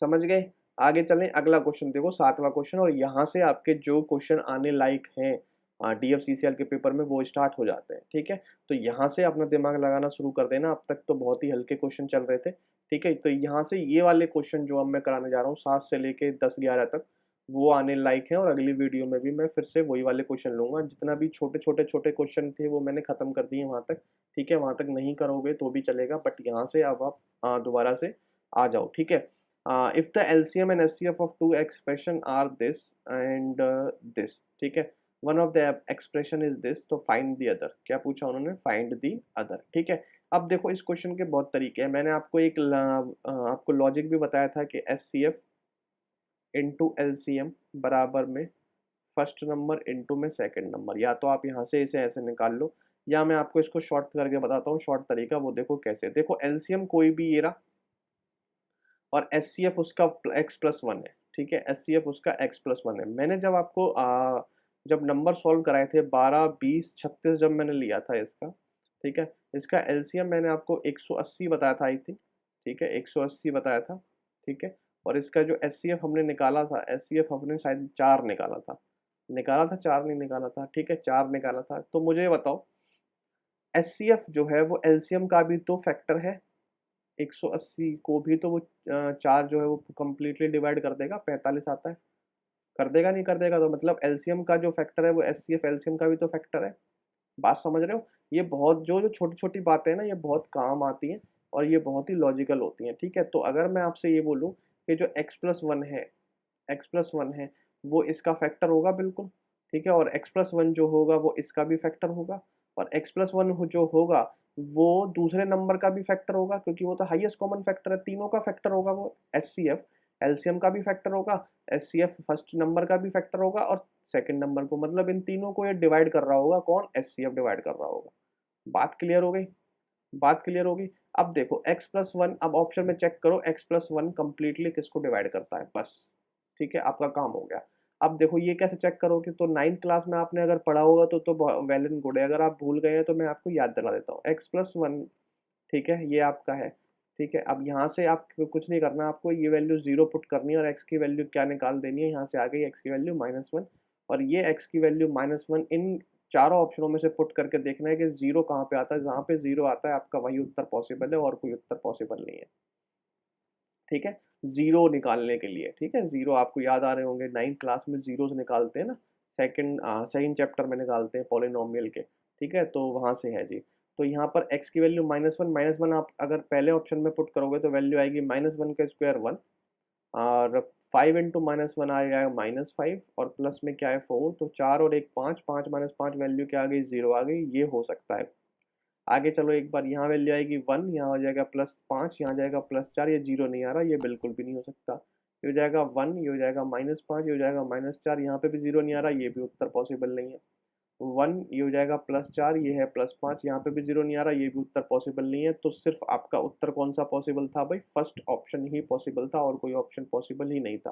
Speaker 1: समझ गए। आगे चलें, अगला क्वेश्चन देखो, सातवां क्वेश्चन, और यहाँ से आपके जो क्वेश्चन आने लायक हैं DFCCL के पेपर में, वो स्टार्ट हो जाते हैं। ठीक है, तो यहाँ से अपना दिमाग लगाना शुरू कर देना। अब तक तो बहुत ही हल्के क्वेश्चन चल रहे थे। ठीक है, तो यहाँ से ये वाले क्वेश्चन जो अब मैं कराने जा रहा हूँ, 7 से लेके 10, 11 तक, वो आने लायक हैं, और अगली वीडियो में भी मैं फिर से वही वाले क्वेश्चन लूंगा। जितना भी छोटे क्वेश्चन थे वो मैंने खत्म कर दिए वहां तक। ठीक है, वहां तक नहीं करोगे तो भी चलेगा, बट यहाँ से अब आप दोबारा से आ जाओ। ठीक है, if the LCM and SCF of two expression are this and this, ठीक है, one of the expression is this, तो find the other। क्या पूछा उन्होंने, find the other। ठीक है, अब देखो इस क्वेश्चन के बहुत तरीके हैं। मैंने आपको आपको लॉजिक भी बताया था कि SCF इंटू LCM बराबर में फर्स्ट नंबर इंटू में सेकंड नंबर, या तो आप यहाँ से इसे ऐसे निकाल लो, या मैं आपको इसको शॉर्ट करके बताता हूँ, शॉर्ट तरीका। वो देखो कैसे, देखो LCM कोई भी ये रहा, और SCF उसका x+1 है। ठीक है, SCF उसका x+1 है। मैंने जब आपको जब नंबर सॉल्व कराए थे 12, 20, 36, जब मैंने लिया था इसका, ठीक है, इसका LCM मैंने आपको 180 बताया था आई थिंक। ठीक है, 180 बताया था। ठीक है, और इसका जो SCF हमने निकाला था, SCF हमने शायद 4 निकाला था, 4 नहीं निकाला था। ठीक है, 4 निकाला था। तो मुझे ये बताओ, SCF जो है वो LCM का भी तो फैक्टर है, 180 को भी तो वो 4 जो है वो कंप्लीटली डिवाइड कर देगा, 45 आता है। कर देगा नहीं कर देगा, तो मतलब एलसीएम का जो फैक्टर है वो एचसीएफ एलसीएम का भी तो फैक्टर है। बात समझ रहे हो। ये बहुत जो जो छोटी छोटी बातें हैं ना, ये बहुत काम आती हैं, और ये बहुत ही लॉजिकल होती हैं। ठीक है, तो अगर मैं आपसे ये बोलूँ कि जो x+1 है, x+1 है, वो इसका फैक्टर होगा बिल्कुल। ठीक है, और x+1 जो होगा वो इसका भी फैक्टर होगा, और x+1 जो होगा वो दूसरे नंबर का भी फैक्टर होगा, क्योंकि वो तो हाईएस्ट कॉमन फैक्टर है, तीनों का फैक्टर होगा वो। एचसीएफ एलसीएम का भी फैक्टर होगा, एचसीएफ फर्स्ट नंबर का भी फैक्टर होगा, और सेकंड नंबर को, मतलब इन तीनों को ये डिवाइड कर रहा होगा कौन, एचसीएफ डिवाइड कर रहा होगा। बात क्लियर हो गई, बात क्लियर होगी। अब देखो x+1, अब ऑप्शन में चेक करो x+1 कंप्लीटली किसको डिवाइड करता है, बस ठीक है, आपका काम हो गया। अब देखो ये कैसे चेक करोगे, तो 9th क्लास में आपने अगर पढ़ा होगा तो वेल एंड गुड है, अगर आप भूल गए हैं तो मैं आपको याद दिला देता हूँ। x+1, ठीक है, ये आपका है, ठीक है। अब यहाँ से आप कुछ नहीं करना, आपको ये वैल्यू 0 पुट करनी है और x की वैल्यू क्या निकाल देनी है, यहाँ से आ गई x की वैल्यू -1, और ये x की वैल्यू -1 इन चारों ऑप्शनों में से पुट करके देखना है कि 0 कहाँ पे आता है, जहाँ पे 0 आता है आपका वही उत्तर पॉसिबल है, और कोई उत्तर पॉसिबल नहीं है, ठीक है। 0 निकालने के लिए, ठीक है, 0 आपको याद आ रहे होंगे, 9th क्लास में जीरोस निकालते हैं ना, सेकंड चैप्टर में निकालते हैं पॉलिनोमियल के, ठीक है, तो वहां से है जी। तो यहाँ पर x की वैल्यू -1 आप अगर पहले ऑप्शन में पुट करोगे तो वैल्यू आएगी -1 का स्क्वायर 1, और 5 इंटू -1 आ जाएगा -5, और प्लस में क्या है 4, तो 4 और 1 5, 5 माइनस 5 वैल्यू क्या आ गई, 0 आ गई, ये हो सकता है। आगे चलो एक बार, यहाँ वैल्यू आएगी 1, यहाँ हो जाएगा +5, यहाँ जाएगा +4, ये 0 नहीं आ रहा, ये बिल्कुल भी नहीं हो सकता। ये हो जाएगा 1, ये हो जाएगा -5, ये हो जाएगा -4, यहाँ पे भी 0 नहीं आ रहा, ये भी उत्तर पॉसिबल नहीं है। 1, ये हो जाएगा +4, ये है +5, यहाँ पे भी 0 नहीं आ रहा, ये भी उत्तर पॉसिबल नहीं है। तो सिर्फ आपका उत्तर कौन सा पॉसिबल था भाई, फर्स्ट ऑप्शन ही पॉसिबल था, और कोई ऑप्शन पॉसिबल ही नहीं था,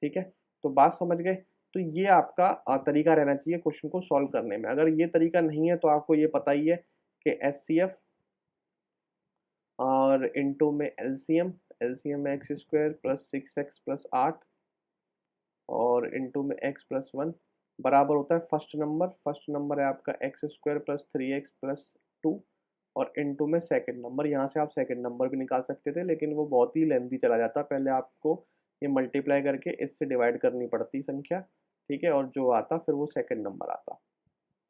Speaker 1: ठीक है। तो बात समझ गए। तो ये आपका तरीका रहना चाहिए क्वेश्चन को सॉल्व करने में। अगर ये तरीका नहीं है तो आपको ये पता ही है कि एचसीएफ और इनटू में एलसीएम, एलसीएम में x square plus 6x plus 8 और इनटू में x+1 बराबर होता है फर्स्ट नंबर है आपका x square plus 3x plus 2, और इनटू में सेकंड नंबर, यहाँ से आप सेकंड नंबर भी निकाल सकते थे लेकिन वो बहुत ही लेंथी चला जाता, पहले आपको ये मल्टीप्लाई करके इससे डिवाइड करनी पड़ती संख्या, ठीक है, और जो आता फिर वो सेकंड नंबर आता,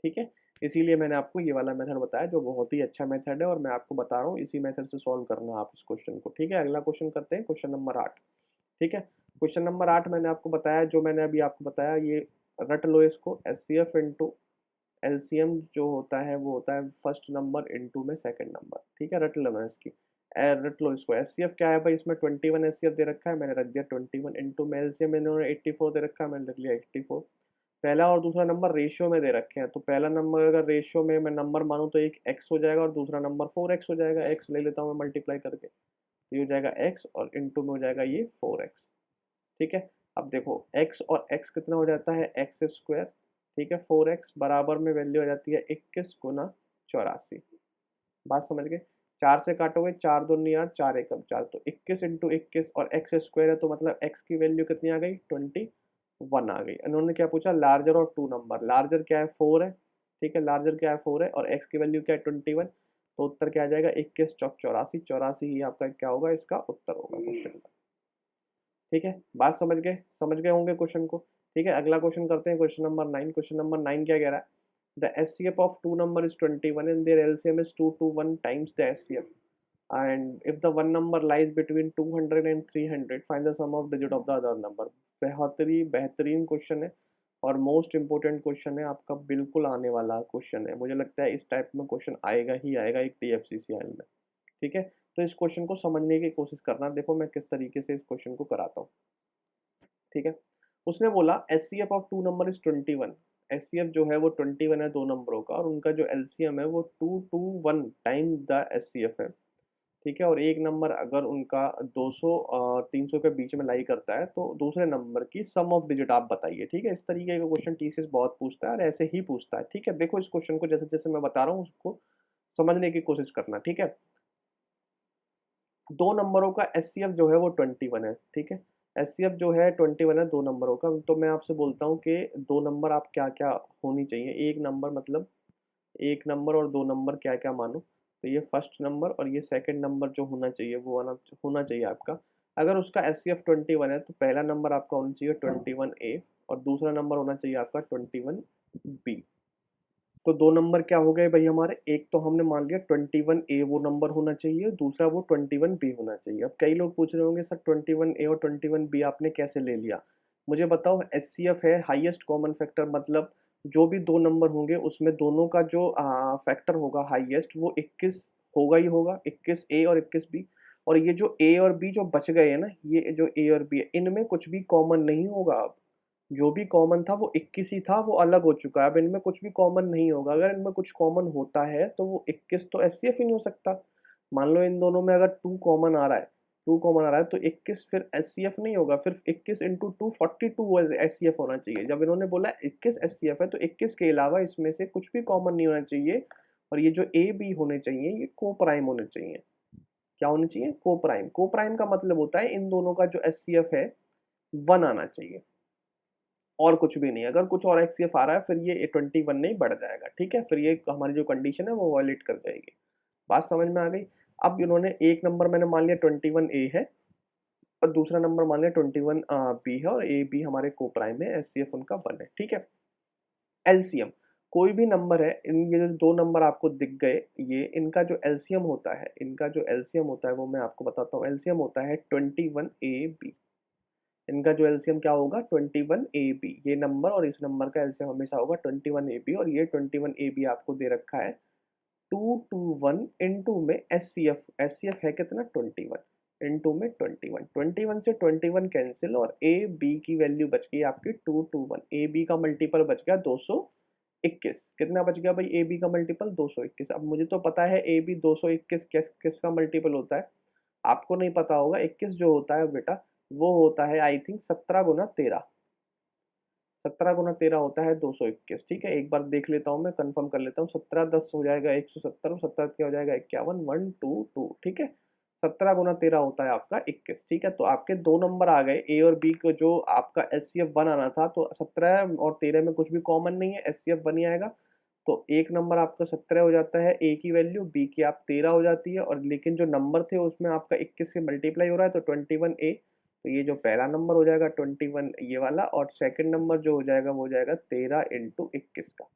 Speaker 1: ठीक है। इसीलिए मैंने आपको ये वाला मेथड बताया जो बहुत ही अच्छा मेथड है, और मैं आपको बता रहा हूँ इसी मेथड से सॉल्व करना आप इस क्वेश्चन को, ठीक है। अगला क्वेश्चन करते हैं, क्वेश्चन नंबर 8, ठीक है। क्वेश्चन नंबर 8 मैंने आपको बताया, जो मैंने अभी आपको बताया, ये रट लो इसको, H C F into LCM जो होता है वो होता है फर्स्ट नंबर इंटू में सेकंड नंबर, ठीक है, रट लो मैं इसकी, रट लो इसको। एचसीएफ क्या है भाई, इसमें 21 एचसीएफ दे रखा है, मैंने रख दिया 21 इंटू में एलसीएम इन्होंने 84 दे रखा है, मैंने रख लिया 84। पहला और दूसरा नंबर रेशियो में दे रखे हैं, तो पहला नंबर अगर रेशियो में मैं नंबर मानूं तो एक एक्स हो जाएगा और दूसरा नंबर 4x हो जाएगा, एक्स ले लेता हूँ मैं मल्टीप्लाई करके, तो ये हो जाएगा x और इंटू में हो जाएगा ये 4x, ठीक है। अब देखो x और x कितना हो जाता है, एक्स स्क्वायर, ठीक है, 4x बराबर में वैल्यू आ जाती है 21 गुना 84, बात समझ गए। 4 से काटोगे 4 दूनी 8, 4 एकम 4, तो 21 इंटू 21 और एक्स स्क्वायर है, तो मतलब x की वैल्यू कितनी आ गई, 21 आ गई। इन्होंने क्या पूछा, लार्जर और 2 नंबर, लार्जर क्या है 4 है, ठीक है, लार्जर क्या है 4 है, और x की वैल्यू क्या है 21, तो उत्तर क्या आ जाएगा 21 चौक 84, 84 ही आपका क्या होगा, इसका उत्तर होगा क्वेश्चन का, ठीक है। बात समझ गए होंगे क्वेश्चन को, ठीक है। अगला क्वेश्चन करते हैं, क्वेश्चन नंबर 9। क्वेश्चन नंबर 9 क्या कह रहा है, the HCF of two number is 21 and their LCM is 2 to 1 times the HCF, and if the one number lies between 200 and 300 find the sum of digit of the other number। बेहतरीन क्वेश्चन है और मोस्ट इंपोर्टेंट क्वेश्चन है आपका, बिल्कुल आने वाला क्वेश्चन है, मुझे लगता है इस टाइप में क्वेश्चन आएगा ही आएगा एक टीएफसीसीएल में, ठीक है। तो इस क्वेश्चन को समझने की कोशिश करना, देखो मैं किस तरीके से इस क्वेश्चन को कराता हूँ, ठीक है। उसने बोला HCF of two number is 21, HCF जो है वो 21 है दो नंबरों का, और उनका जो एलसीएम है वो 2 to 1 टाइम द एचसीएफ है, ठीक है। और एक नंबर अगर उनका 200 300 के बीच में लाई करता है तो दूसरे नंबर की सम ऑफ डिजिट आप बताइए, ठीक है। इस तरीके का क्वेश्चन टीसीएस बहुत पूछता है और ऐसे ही पूछता है, ठीक है। देखो इस क्वेश्चन को जैसे जैसे मैं बता रहा हूँ उसको समझने की कोशिश करना, ठीक है। दो नंबरों का एचसीएफ जो है वो 21 है, ठीक है। एचसीएफ जो है 21 है दो नंबरों का, तो मैं आपसे बोलता हूँ कि दो नंबर आप क्या क्या होनी चाहिए, एक नंबर मतलब एक नंबर और दो नंबर क्या क्या मानो, तो ये फर्स्ट नंबर और ये सेकंड नंबर जो होना चाहिए वो होना चाहिए आपका। अगर उसका एचसीएफ 21 है तो पहला नंबर आपका होना चाहिए 21A, और दूसरा नंबर होना चाहिए आपका 21B। तो दो नंबर क्या हो गए भाई हमारे, एक तो हमने मान लिया 21A वो नंबर होना चाहिए, दूसरा वो 21B होना चाहिए। अब कई लोग पूछ रहे होंगे सर 21A और 21B आपने कैसे ले लिया, मुझे बताओ। एचसीएफ है हाईएस्ट कॉमन फैक्टर, मतलब जो भी दो नंबर होंगे उसमें दोनों का जो फैक्टर होगा हाईएस्ट वो 21 होगा ही होगा, 21A और 21B। और ये जो ए और बी जो बच गए हैं ना, ये जो ए और बी है इनमें कुछ भी कॉमन नहीं होगा अब, जो भी कॉमन था वो 21 ही था, वो अलग हो चुका है। अब इनमें कुछ भी कॉमन नहीं होगा। अगर इनमें कुछ कॉमन होता है तो वो 21 तो एचसीएफ ही नहीं हो सकता। मान लो इन दोनों में अगर 2 कॉमन आ रहा है, 2 कॉमन आ रहा है तो 21 फिर एचसीएफ नहीं होगा, फिर 21 इंटू 2 42 एचसीएफ होना चाहिए। जब इन्होंने बोला 21 एचसीएफ है तो 21 के अलावा इसमें से कुछ भी कॉमन नहीं होना चाहिए। और ये जो ए बी होने चाहिए ये को प्राइम होने चाहिए। क्या होने चाहिए? को प्राइम। को प्राइम का मतलब होता है इन दोनों का जो एचसीएफ है 1 आना चाहिए, और कुछ भी नहीं। अगर कुछ और एचसीएफ आ रहा है फिर ये 21 नहीं बढ़ जाएगा। ठीक है, फिर ये हमारी जो कंडीशन है वो वॉयलेट कर जाएगी। बात समझ में आ गई? अब इन्होंने एक नंबर मैंने मान लिया 21 ए है, और दूसरा नंबर मान लिया 21 बी है, और ए बी हमारे को प्राइम है, एचसीएफ उनका 1 है। ठीक है। एलसीएम, कोई भी नंबर है, इन ये जो दो नंबर आपको दिख गए, ये इनका जो एलसीएम होता है, इनका जो एलसीएम होता है वो मैं आपको बताता हूँ। एलसीएम होता है 21 ए बी। इनका जो एलसीएम क्या होगा? 21 ए बी। ये नंबर और इस नंबर का एलसीएम हमेशा होगा 21 ए बी, और ये 21 ए बी आपको दे रखा है 221 इंटू में एचसीएफ। एचसीएफ है कितना? 21 इंटू में 21। 21 से 21 कैंसिल, और ए बी की वैल्यू बच गई आपकी 221। ए बी का मल्टीपल बच गया 221। कितना बच गया भाई? ए बी का मल्टीपल 221। अब मुझे तो पता है ए बी 221 किसका मल्टीपल होता है, आपको नहीं पता होगा। 21 जो होता है बेटा वो होता है आई थिंक 17 गुना 13। 17 गुना 13 होता है 221। ठीक है, एक बार देख लेता हूँ, मैं कंफर्म कर लेता हूँ। 17 10 हो जाएगा 170, 17 क्या हो जाएगा 51, 122। ठीक है, 17 गुना 13 होता है आपका 21। ठीक है, तो आपके दो नंबर आ गए ए और बी को, जो आपका एचसीएफ 1 आना था। तो 17 और 13 में कुछ भी कॉमन नहीं है, एचसीएफ 1 ही आएगा। तो एक नंबर आपका 17 हो जाता है, ए की वैल्यू, बी की आप 13 हो जाती है, और लेकिन जो नंबर थे उसमें आपका 21 से मल्टीप्लाई हो रहा है तो 21 ए। तो ये जो पहला नंबर हो जाएगा 21 ये वाला, और सेकंड नंबर जो हो जाएगा वो हो जाएगा 13 इंटू 21 का।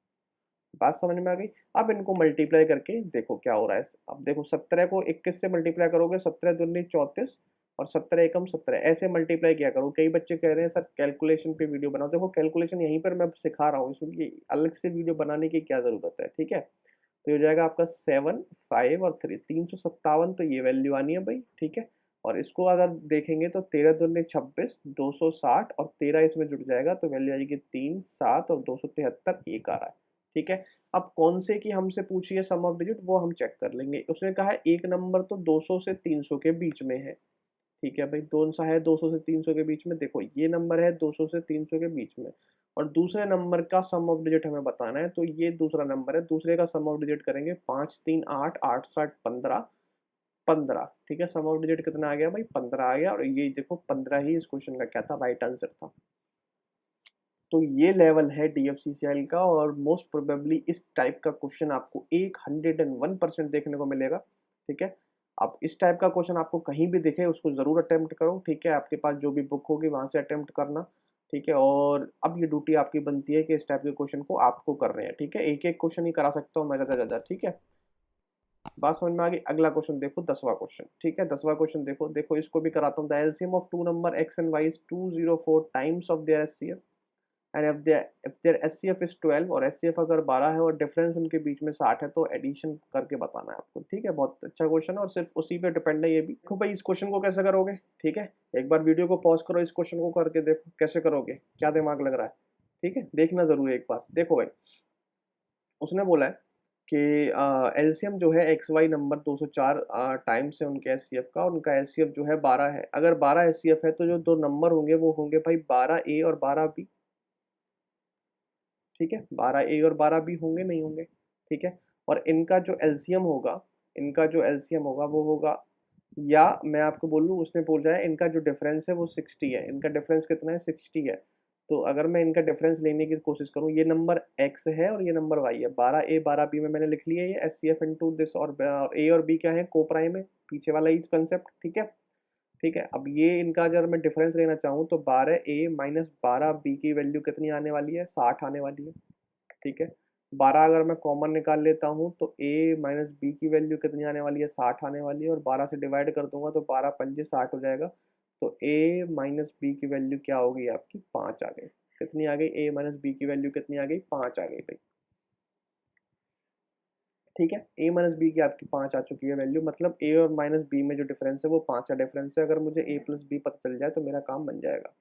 Speaker 1: बात समझ में आ गई? अब इनको मल्टीप्लाई करके देखो क्या हो रहा है। अब देखो 17 को 21 से मल्टीप्लाई करोगे, 17 दूनी 34, और 17 एकम 17, ऐसे मल्टीप्लाई किया करो। कई बच्चे कह रहे हैं सर कैलकुलेशन पे वीडियो बनाओ। देखो कैलकुलेशन यहीं पर मैं सिखा रहा हूँ, इसमें अलग से वीडियो बनाने की क्या जरूरत है। ठीक है, तो ये हो जाएगा आपका 7 5 और 3 357। तो ये वैल्यू आनी है भाई। ठीक है, और इसको अगर देखेंगे तो 13 दूनी 26, 260, और 13 इसमें जुड़ जाएगा तो वैल्यू आएगी 3 7 और 273, एक आ रहा है। ठीक है, अब कौन से की हमसे पूछी है सम ऑफ डिजिट, वो हम चेक कर लेंगे। उसने कहा है एक नंबर तो 200 से 300 के बीच में है। ठीक है भाई, कौन सा है 200 से 300 के बीच में? देखो ये नंबर है 200 से 300 के बीच में, और दूसरे नंबर का सम ऑफ डिजिट हमें बताना है। तो ये दूसरा नंबर है, दूसरे का सम ऑफ डिजिट करेंगे। 5 3 8 8 7 15 15। ठीक है, सम ऑफ डिजिट कितना आ गया भाई? 15 आ गया, और ये देखो 15 ही इस क्वेश्चन का क्या था, राइट आंसर था। तो ये लेवल है डीएफसीसीएल का, और मोस्ट प्रोबेबली इस टाइप का क्वेश्चन आपको 101% देखने को मिलेगा। ठीक है, अब इस टाइप का क्वेश्चन आपको कहीं भी दिखे उसको जरूर अटेम्प्ट करो। ठीक है, आपके पास जो भी बुक होगी वहां से अटेम्प्ट करना। ठीक है, और अब ये ड्यूटी आपकी बनती है कि इस टाइप के क्वेश्चन को आपको कर रहे हैं। ठीक है, एक एक क्वेश्चन ही करा सकता हूँ मैं ज्यादा ज्यादा। ठीक है, बात समझ में आ गई? अगला क्वेश्चन देखो, 10वां क्वेश्चन। ठीक है, 10वां क्वेश्चन देखो, देखो इसको भी कराता हूँ। The LCM of two number X and Y is 204 times of their HCF, and if their HCF is 12, और एचसीएफ अगर 12 है और डिफरेंस उनके बीच में 60 है, तो एडिशन करके बताना है आपको। ठीक है, बहुत अच्छा क्वेश्चन है, और सिर्फ उसी पे डिपेंड है ये भी। देखो भाई इस क्वेश्चन को कैसे करोगे? ठीक है, एक बार वीडियो को पॉज करो, इस क्वेश्चन को करके देखो कैसे करोगे, क्या दिमाग लग रहा है। ठीक है, देखना जरूर एक बार। देखो भाई उसने बोला है कि एलसीएम जो है एक्स वाई नंबर 204 टाइम्स है उनके एचसीएफ का। उनका एचसीएफ जो है 12 है। अगर 12 एचसीएफ है तो जो दो नंबर होंगे वो होंगे भाई 12 ए और 12 बी। ठीक है, 12 ए और 12 बी होंगे, नहीं होंगे? ठीक है, और इनका जो एलसीएम होगा, इनका जो एलसीएम होगा वो होगा, या मैं आपको बोलूँ उसने बोला है इनका जो डिफरेंस है वो 60 है। इनका डिफरेंस कितना है? 60 है। तो अगर मैं इनका डिफरेंस लेने की कोशिश करूँ, ये नंबर एक्स है और ये नंबर वाई है। 12 ए 12 बी में मैंने लिख लिया ये S C F into this, और ए और बी क्या है? को प्राइम है, पीछे वाला ही कंसेप्ट। ठीक है, ठीक है, अब ये इनका अगर मैं डिफरेंस लेना चाहूँ तो 12 ए माइनस 12 बी की वैल्यू कितनी आने वाली है? 60 आने वाली है। ठीक है, 12 अगर मैं कॉमन निकाल लेता हूँ तो ए माइनस बी की वैल्यू कितनी आने वाली है? 60 आने वाली है, और 12 से डिवाइड कर दूंगा तो 12 पंजे 60 हो जाएगा। तो ए माइनस बी की वैल्यू क्या होगी आपकी? 5 आ गई। कितनी आ गई? ए माइनस बी की वैल्यू कितनी आ गई? 5 आ गई भाई। ठीक है, ए माइनस बी की आपकी 5 आ चुकी है वैल्यू, मतलब ए और माइनस बी में जो डिफरेंस है वो 5 का डिफरेंस है। अगर मुझे ए प्लस बी पता चल जाए तो मेरा काम बन जाएगा।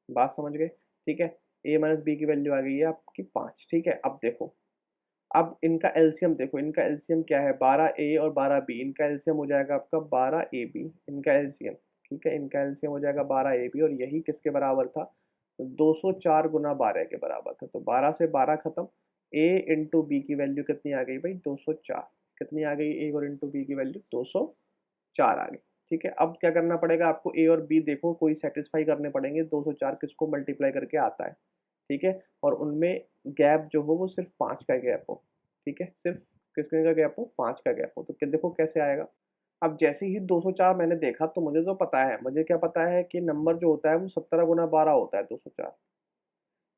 Speaker 1: बात समझ गए? ठीक है, a माइनस बी की वैल्यू आ गई है आपकी 5। ठीक है, अब देखो, अब इनका एलसीएम देखो, इनका एलसीएम क्या है, 12a और 12b, इनका एलसीएम हो जाएगा आपका 12ab, इनका एलसीएम। ठीक है, इनका एलसीएम हो जाएगा 12ab, और यही किसके बराबर था, 204 गुना 12 के बराबर था। तो 12 से 12 खत्म, a इंटू बी की वैल्यू कितनी आ गई भाई, 204। कितनी आ गई a और इंटू बी की वैल्यू, 204 आ गई। ठीक है, अब क्या करना पड़ेगा आपको, a और b देखो कोई सेटिस्फाई करने पड़ेंगे, 204 किसको मल्टीप्लाई करके आता है। ठीक है, और उनमें गैप जो हो वो सिर्फ 5 का गैप हो। ठीक है, सिर्फ कितने का गैप हो, 5 का गैप हो। तो देखो कैसे आएगा। अब जैसे ही 204 मैंने देखा तो मुझे तो पता है, मुझे क्या पता है कि नंबर जो होता है वो 17 गुना 12 होता है। 204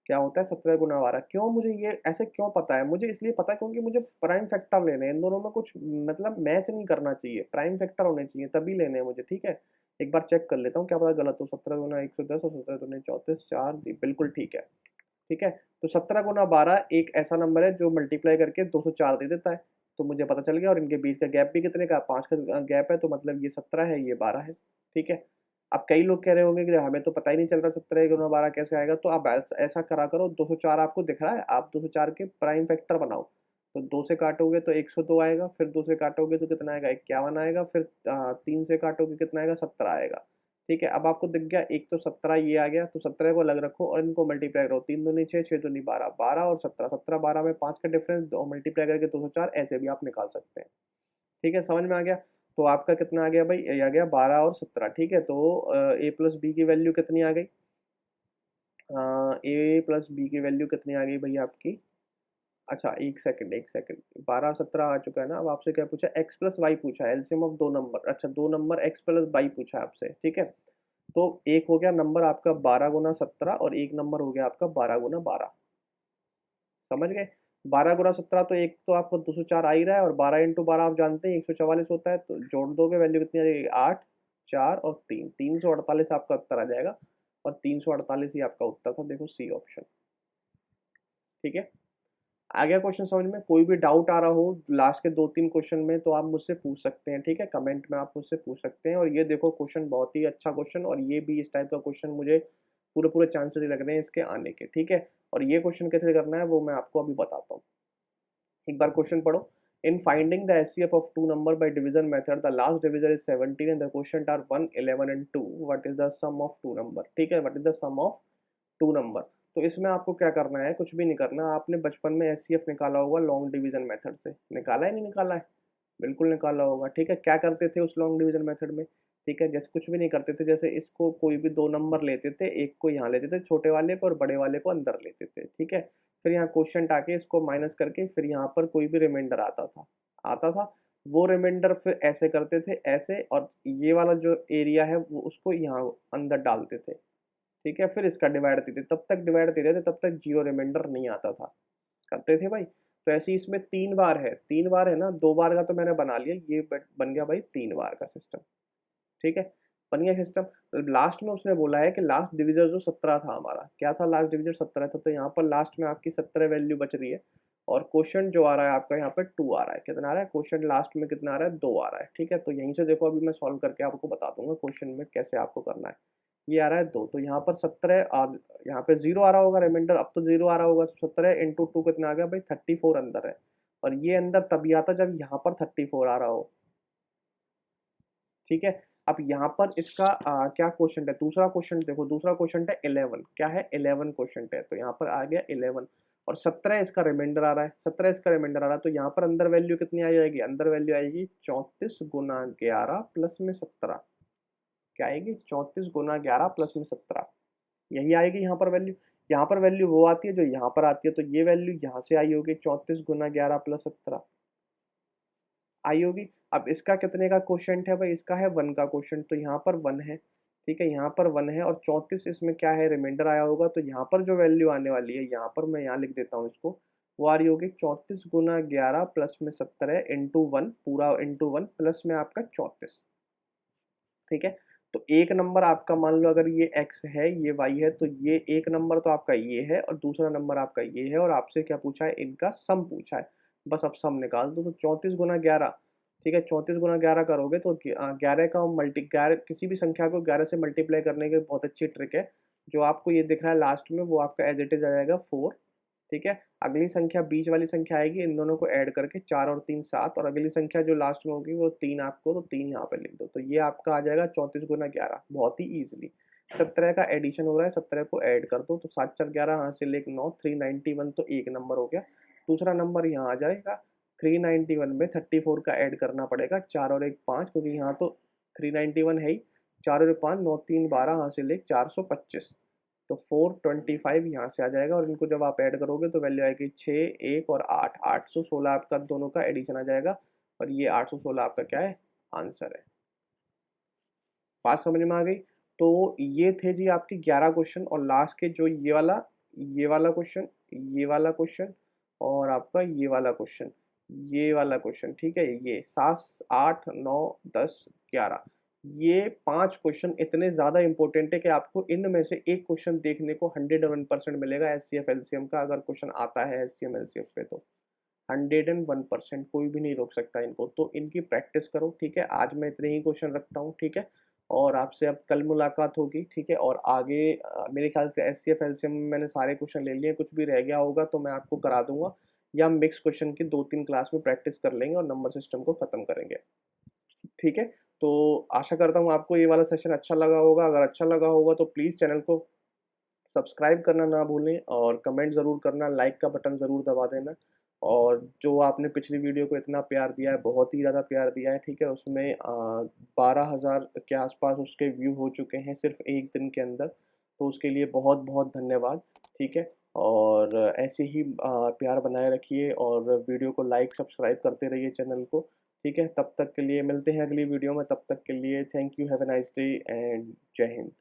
Speaker 1: क्या होता है, 17 गुना 12। क्यों मुझे ये ऐसे क्यों पता है, मुझे इसलिए पता है क्योंकि मुझे प्राइम फैक्टर लेने हैं। इन दोनों में कुछ मतलब मैच नहीं करना चाहिए, प्राइम फैक्टर होने चाहिए तभी लेने हैं मुझे। ठीक है, एक बार चेक कर लेता हूँ, क्या पता गलत हो। 17 गुना 110 और 17 गुना 34, 4 बिल्कुल ठीक है। ठीक है, तो 17 गुना 12 एक ऐसा नंबर है जो मल्टीप्लाई करके 204 दे देता है। तो मुझे पता चल गया, और इनके बीच का गैप भी कितने का, 5 का गैप है, तो मतलब ये 17 है, ये 12 है। ठीक है, अब कई लोग कह रहे होंगे कि हमें तो पता ही नहीं चल रहा 17 गुना 12 कैसे आएगा। तो आप ऐसा करा करो, 204 आपको दिख रहा है, आप 204 के प्राइम फैक्टर बनाओ। तो 2 से काटोगे तो 102 आएगा, फिर 2 से काटोगे तो कितना आएगा, 51 आएगा, फिर 3 से काटोगे कितना आएगा, 17 आएगा। ठीक है, अब आपको दिख गया, एक तो 17 ये आ गया, तो 17 को अलग रखो और इनको मल्टीप्लाई करो। 3 दूनी 6, 6 दूनी 12, 12 और 17, 17 12 में 5 का डिफरेंस, दो मल्टीप्लाई करके 204, ऐसे भी आप निकाल सकते हैं। ठीक है, समझ में आ गया। तो आपका कितना आ गया भाई, ये आ गया 12 और 17। ठीक है, तो ए प्लस बी की वैल्यू कितनी आ गई, ए प्लस बी की वैल्यू कितनी आ गई भैया आपकी। अच्छा, एक सेकंड एक सेकंड, 12 17 आ चुका है ना। अब आपसे क्या पूछा, एक्स प्लस वाई पूछा है, एलसीएम ऑफ दो नंबर। अच्छा, दो नंबर एक्स प्लस वाई पूछा है आपसे। ठीक है, तो एक हो गया नंबर आपका 12 गुना 17, और एक नंबर हो गया आपका 12 गुना 12। समझ गए, 12 गुना 17, तो एक तो आपको 204 आ ही रहा है, और 12 इंटू 12 आप जानते हैं 144 होता है। तो जोड़ दोगे वैल्यू कितनी आ जाएगी, 8 4 और 3, 348 आपका उत्तर आ जाएगा। और 348 ही आपका उत्तर था, देखो सी ऑप्शन। ठीक है, आ गया क्वेश्चन समझ में। कोई भी डाउट आ रहा हो लास्ट के 2 3 क्वेश्चन में तो आप मुझसे पूछ सकते हैं। ठीक है, कमेंट में आप मुझसे पूछ सकते हैं। और ये देखो क्वेश्चन बहुत ही अच्छा क्वेश्चन, और ये भी इस टाइप का क्वेश्चन मुझे पूरे पूरे चांसेस लग रहे हैं इसके आने के। ठीक है, और ये क्वेश्चन कैसे करना है वो मैं आपको अभी बताता हूँ। एक बार क्वेश्चन पढ़ो। In finding the HCF of two number by division method the last divisor is 17 and the quotient are 1 11 and 2, what is the sum of two number. ठीक है, what is the sum of two number. तो इसमें आपको क्या करना है, कुछ भी नहीं करना। आपने बचपन में एचसीएफ निकाला होगा लॉन्ग डिवीजन मेथड से, निकाला है नहीं निकाला है, बिल्कुल निकाला होगा। ठीक है, क्या करते थे उस लॉन्ग डिवीजन मेथड में। ठीक है, जैसे कुछ भी नहीं करते थे, जैसे इसको कोई भी दो नंबर लेते थे, एक को यहाँ लेते थे छोटे वाले को, और बड़े वाले को अंदर लेते थे। ठीक है, फिर यहाँ क्वोशिएंट आके इसको माइनस करके फिर यहाँ पर कोई भी रिमाइंडर आता था, वो रिमाइंडर फिर ऐसे करते थे ऐसे, और ये वाला जो एरिया है वो उसको यहाँ अंदर डालते थे। ठीक है, फिर इसका डिवाइड देते, तब तक डिवाइड देते थे तब तक जीरो रिमाइंडर नहीं आता था, करते थे भाई। तो ऐसे ही इसमें 3 बार है, 3 बार है ना, 2 बार का तो मैंने बना लिया, ये बन गया भाई 3 बार का सिस्टम। ठीक है, बन गया सिस्टम। लास्ट में उसने बोला है कि लास्ट डिविजन जो 17 था हमारा, क्या था, लास्ट डिविजन 17 था, तो यहाँ पर लास्ट में आपकी 17 वैल्यू बच रही है। और क्वेश्चन जो आ रहा है आपका यहाँ पे 2 आ रहा है, कितना आ रहा है क्वेश्चन लास्ट में, कितना आ रहा है, 2 आ रहा है। ठीक है, तो यहीं से देखो, अभी मैं सॉल्व करके आपको बता दूंगा क्वेश्चन में कैसे आपको करना है। ये आ रहा है 2, तो यहाँ पर 17, और यहाँ पे 0 आ रहा होगा रिमाइंडर, अब तो 0 आ रहा होगा। 17 इंटू 2 कितना आ गया भाई, 34 अंदर है। और ये अंदर तभी आता जब यहाँ पर 34 आ रहा हो। ठीक है, अब यहाँ पर इसका क्या क्वेश्चन है, दूसरा क्वेश्चन देखो, दूसरा क्वेश्चन है 11, क्या है 11 क्वेश्चन है, तो यहाँ पर आ गया 11। और 17 इसका रिमाइंडर आ रहा है, 17 इसका रिमाइंडर आ रहा है, तो यहाँ पर अंदर वैल्यू कितनी आ जाएगी, अंदर वैल्यू आएगी 34 गुना 11 प्लस में 17। क्या आएगी, 34 गुना 11 प्लस में 17, यही आएगी यहाँ पर वैल्यू। यहाँ पर वैल्यू वो आती है जो यहाँ पर आती है, तो ये वैल्यू यहाँ से आई होगी, 34 गुना 11 प्लस 17 आई होगी। अब इसका कितने का क्वोशिएंट है भाई, इसका है 1 का क्वोशिएंट, तो यहाँ पर 1 है। ठीक है, यहाँ पर 1 है, और 34 इसमें क्या है, रिमाइंडर आया होगा, तो यहाँ पर जो वैल्यू आने वाली है, यहाँ पर मैं यहाँ लिख देता हूँ इसको, वो आ रही होगी 34 गुना 11 प्लस में 17 इंटू 1, पूरा इंटू 1 प्लस में आपका 34। ठीक है, तो एक नंबर आपका मान लो अगर ये x है, ये y है, तो ये एक नंबर तो आपका ये है, और दूसरा नंबर आपका ये है, और आपसे क्या पूछा है, इनका सम पूछा है। बस अब सम निकाल दो, तो 34 गुना 11। ठीक है। 34 गुना 11 करोगे तो 11 का मल्टी 11 किसी भी संख्या को 11 से मल्टीप्लाई करने की बहुत अच्छी ट्रिक है। जो आपको ये दिख रहा है लास्ट में वो आपका एज इट इज आ जाएगा 4। ठीक है। अगली संख्या बीच वाली संख्या आएगी, इन दोनों को ऐड करके 4 और 3 7, और अगली संख्या जो लास्ट में होगी वो 3 आपको, तो 3 यहाँ पे लिख दो। तो ये आपका आ जाएगा 34 गुना 11, बहुत ही ईजिली। 17 का एडिशन हो रहा है, 17 को ऐड कर दो तो 7 4 11 यहाँ से लेके 9, 391, तो एक नंबर हो गया। दूसरा नंबर यहाँ आ जाएगा 391 में 34 का ऐड करना पड़ेगा, 4 और 1 5, क्योंकि यहाँ तो 391 है ही। 4 और 1 5, 9 3 12, यहाँ से ले 425, तो 425 यहाँ से आ जाएगा। और इनको जब आप ऐड करोगे तो वैल्यू आएगी 6 1 और 8, 816 आपका दोनों का एडिशन आ जाएगा। और ये 816 आपका क्या है, आंसर है। बात समझ में आ गई? तो ये थे जी आपके 11 क्वेश्चन, और लास्ट के जो ये वाला क्वेश्चन, ये वाला क्वेश्चन, और आपका ये वाला क्वेश्चन, ठीक है। ये 7 8 9 10 11, ये 5 क्वेश्चन इतने ज़्यादा इंपॉर्टेंट है कि आपको इनमें से एक क्वेश्चन देखने को 101% मिलेगा एचसीएफ एलसीएम का, अगर क्वेश्चन आता है एचसीएम एलसीएफ पे तो 101%, कोई भी नहीं रोक सकता इनको। तो इनकी प्रैक्टिस करो, ठीक है। आज मैं इतने ही क्वेश्चन रखता हूँ, ठीक है। और आपसे अब कल मुलाकात होगी, ठीक है। और आगे मेरे ख्याल से S C F L C M में मैंने सारे क्वेश्चन ले लिए, कुछ भी रह गया होगा तो मैं आपको करा दूंगा, या मिक्स क्वेश्चन की 2 3 क्लास में प्रैक्टिस कर लेंगे और नंबर सिस्टम को खत्म करेंगे, ठीक है। तो आशा करता हूँ आपको ये वाला सेशन अच्छा लगा होगा। अगर अच्छा लगा होगा तो प्लीज़ चैनल को सब्सक्राइब करना ना भूलें, और कमेंट ज़रूर करना, लाइक का बटन ज़रूर दबा देना। और जो आपने पिछली वीडियो को इतना प्यार दिया है, बहुत ही ज़्यादा प्यार दिया है, ठीक है। उसमें 12,000 के आसपास उसके व्यू हो चुके हैं सिर्फ एक दिन के अंदर, तो उसके लिए बहुत बहुत धन्यवाद, ठीक है। और ऐसे ही प्यार बनाए रखिए, और वीडियो को लाइक सब्सक्राइब करते रहिए चैनल को, ठीक है। तब तक के लिए मिलते हैं अगली वीडियो में, तब तक के लिए thank you, have a nice day and जय हिंद।